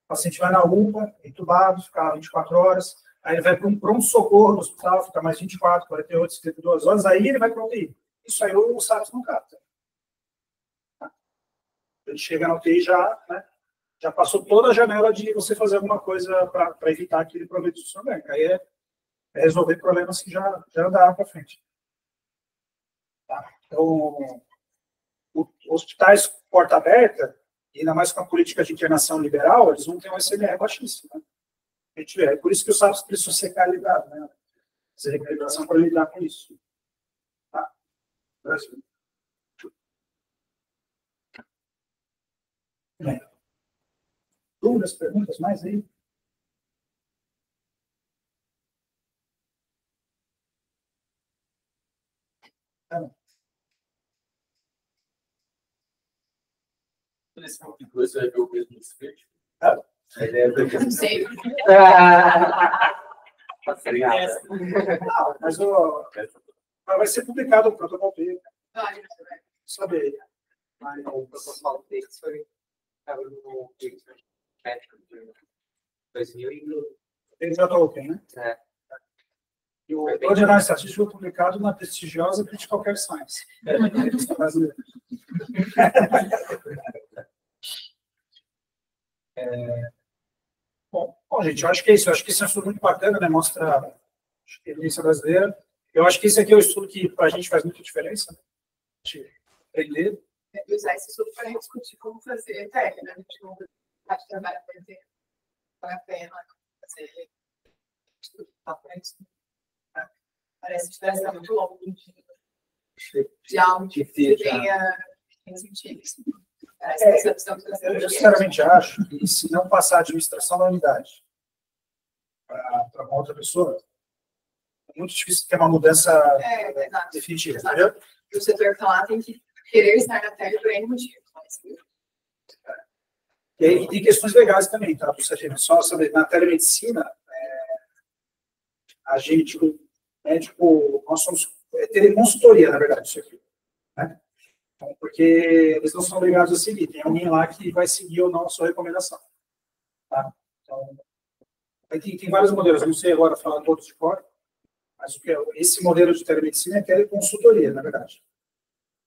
O paciente vai na UPA, entubado, fica 24 horas, aí ele vai para um pronto-socorro no hospital, fica mais 24, 48, 72 horas, aí ele vai para o UTI. Isso aí o SAPS não capta. Ele chega na UTI já, né, já passou toda a janela de você fazer alguma coisa para evitar que ele aproveite o seu bem. Aí é resolver problemas que já andaram para frente. Tá? Então, hospitais porta aberta, e ainda mais com a política de internação liberal, eles vão ter um SMR baixíssimo. Né? A gente vê. É por isso que o SAPS precisa ser calibrado, né? Essa recalibração para lidar com isso. Tá? Brasil. Bem. Dúvidas, perguntas mais aí? Tá bom. Nesse tipo de coisa, você vai ver o mesmo desfecho. A ideia é que Não sei. Não, mas vai ser publicado o protocolo dele. Saber. O protocolo deles foi no médico de 2000 e... Ele já está open, né? E o Plano Geral Estatístico foi publicado na prestigiosa Critical Care Science. Bom, gente, eu acho que é isso. Eu acho que esse é um estudo muito bacana, né? Mostra a experiência brasileira. Eu acho que esse aqui é o estudo que, para a gente, faz muita diferença. Né? A gente aprender. E usar esse estudo para discutir como fazer técnica, né? A gente não faz trabalho para ver vale a pena fazer estudo para frente. Parece que está muito longo de algo que tenha sentido. Eu sinceramente acho que, se não passar a administração da unidade para uma outra pessoa, é muito difícil ter uma mudança definitiva. Entendeu? O setor que lá tem que querer estar na tela por N motivo. E tem questões legais também, tá? Só saber, na telemedicina, a gente, o médico, nós somos teleconsultoria, na verdade, isso aqui. Né? Então, porque eles não são obrigados a seguir. Tem alguém lá que vai seguir ou não a sua recomendação. Tá? Então, tem vários modelos, eu não sei agora falar todos de cor, mas esse modelo de telemedicina é teleconsultoria, na verdade.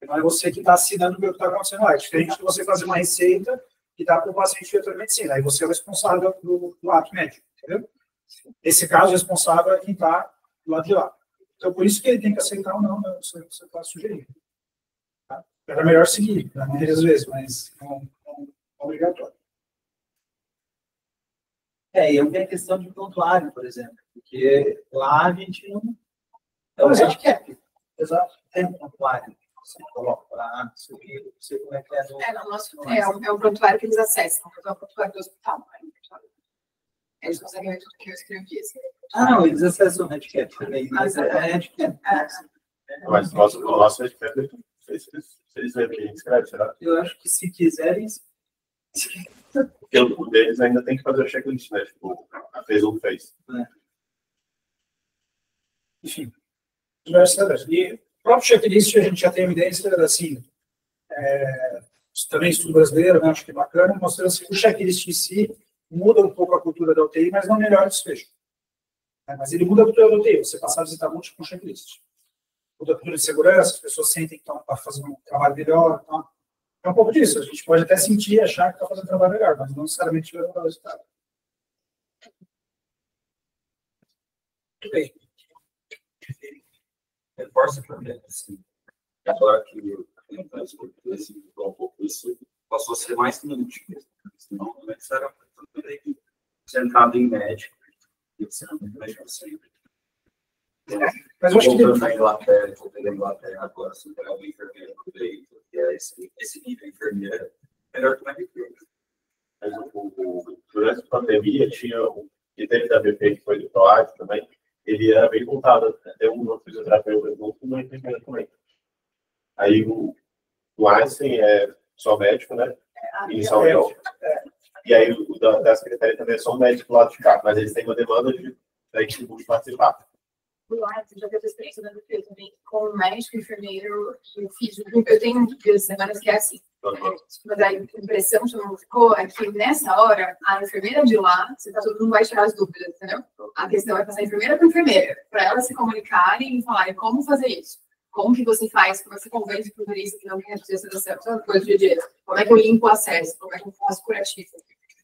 Não é você que está assinando o que está acontecendo lá. É diferente de você fazer uma receita que dá para o paciente de telemedicina. Aí você é o responsável do ato médico, entendeu? Nesse caso, o responsável é quem está do lado de lá. Então, por isso que ele tem que aceitar ou não, né? Você está sugerindo. Tá? Era melhor seguir, na maioria das vezes, mas não obrigatório. E eu tenho a questão de prontuário, por exemplo, porque lá a gente não... É o handicap. Exato. Tem um prontuário. Você coloca lá, não sei como é que é. No nosso, é um prontuário que eles acessam, é um prontuário do hospital. Eles conseguem ver tudo que eu escrevi. Assim. Não, eles acessam o handicap também, mas é handicap. Mas o nosso handicap, não sei se eles veem quem escreve, será? Eu acho que se quiserem... Porque o deles ainda tem que fazer o checklist, né? Tipo, fez ou não fez. Enfim, diversas. E o próprio checklist, a gente já tem evidência, assim, também estudo brasileiro, né, acho que é bacana, mostrando assim, o checklist em si muda um pouco a cultura da UTI, mas não melhora o desfecho. Mas ele muda a cultura da UTI, você passar a visitar múltiplo com checklist. Muda a cultura de segurança, as pessoas sentem que estão fazendo um trabalho melhor. Então, é um pouco disso, a gente pode até sentir e achar que está fazendo um trabalho melhor, mas não necessariamente vai dar o resultado. Muito bem. Reforça também, assim, agora que um pouco isso, passou a ser mais múltiplo, senão antes era centrado em médico, e você não médico sempre. Mas eu acho que voltando na Inglaterra, agora, se pegar uma enfermeira no leito, que é esse nível de enfermeira, melhor que uma recruta. Mas durante a pandemia, que teve também feito, foi do PROAC também, ele era bem voltado, até um fisioterapeuta junto, uma enfermeira também. Aí o Einstein é só médico, né? Inicialmente. E aí o da secretaria também é só um médico do lado de cá, mas eles têm uma demanda da equipe de participar. O Einstein já teve experiência da DP também, com o médico, enfermeiro e o físico. Eu tenho semanas que é assim. Mas a impressão que não ficou é que nessa hora, a enfermeira de lá, todo mundo vai tirar as dúvidas, entendeu? A questão é passar enfermeira para enfermeira, para elas se comunicarem e falarem como fazer isso. Como que você faz, como você convence o turista que não quer fazer essa certa coisa de dia. Como é que eu limpo o acesso, como é que eu faço curativo.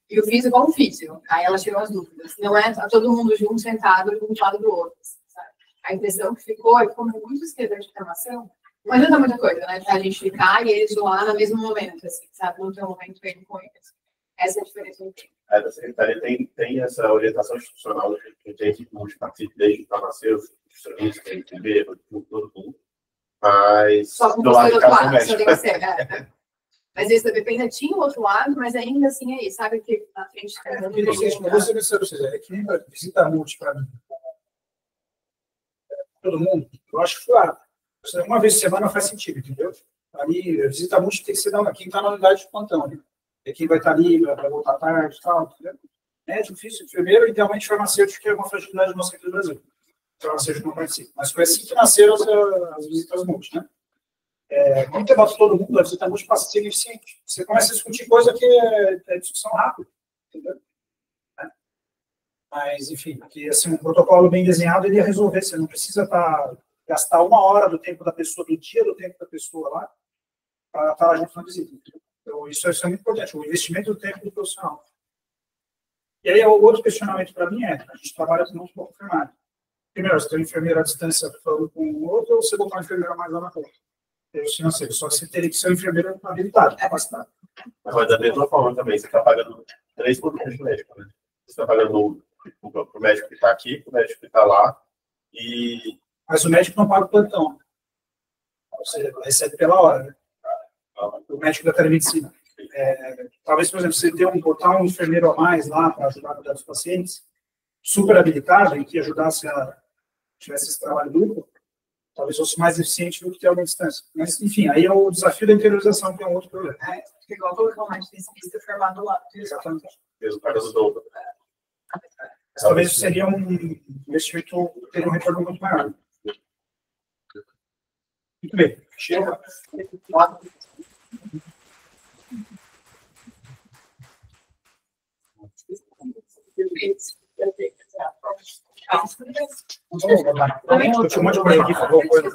E o físico é um físico. Aí ela tirou as dúvidas. Não é todo mundo junto, sentado, um do lado do outro. Sabe? A impressão que ficou é que, como muito escrever de informação, não adianta muita coisa, né? A gente ficar e eles lá no mesmo momento, assim, sabe? Não tem um momento bem com eles. Essa é a diferença do tempo. A secretaria tem essa orientação institucional de que a equipe multipartite desde que nasceu, os serviços, tem que ver, todo mundo. Mas só com você do outro lado, só tem que ser, Mas esse da BP ainda tinha o outro lado, mas ainda assim é isso, sabe que na frente é que nem visita multi para mim. Todo mundo, eu acho que claro, uma vez por semana faz sentido, entendeu? Ali, visita multi tem que ser quem está na unidade de plantão, né? É quem vai estar ali, vai voltar tarde e tal, entendeu? É difícil, primeiro, idealmente farmacêutico, que é uma fragilidade nossa aqui do Brasil. Farmacêutico não participa. Mas foi assim que nasceram as visitas multi, né? Muito debate todo mundo, a visita multi passa a ser eficiente. Você começa a discutir coisa que é discussão rápida, entendeu? Mas, enfim, porque assim, um protocolo bem desenhado, ele ia resolver. Você não precisa gastar 1 hora do tempo da pessoa, do dia do tempo da pessoa lá, para estar lá junto na visita. Então, isso é muito importante, o investimento do tempo do profissional. E aí, o outro questionamento para mim a gente trabalha com muito pouco enfermagem. Primeiro, você tem um enfermeiro à distância falando com o outro, ou você botar um enfermeiro mais lá na ponta. Não sei, só que você teria que ser um enfermeiro habilitado, capacitado. Mas da mesma forma também, você está pagando 3 produtos de médico, né? Você está pagando para o médico que está aqui, para o médico que está lá, Mas o médico não paga o plantão. Você recebe pela hora, né? O médico da telemedicina. Talvez, por exemplo, você botar um enfermeiro a mais lá para ajudar a cuidar dos pacientes, super habilitado, e que ajudasse tivesse esse trabalho duplo, talvez fosse mais eficiente do que ter alguma distância. Mas, enfim, aí é o desafio da interiorização, que é um outro problema. Igual colocar um médico intensivista formado lá. Exatamente. mesmo para os outros. Talvez seria um investimento, teria um retorno muito maior. Muito bem. Chega. Eu tinha um monte de coisa aqui, falou coisa.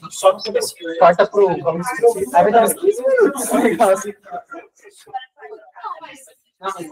Só no comecinho. Corta pro. Aí vai dar uns 15 minutos. Não, mas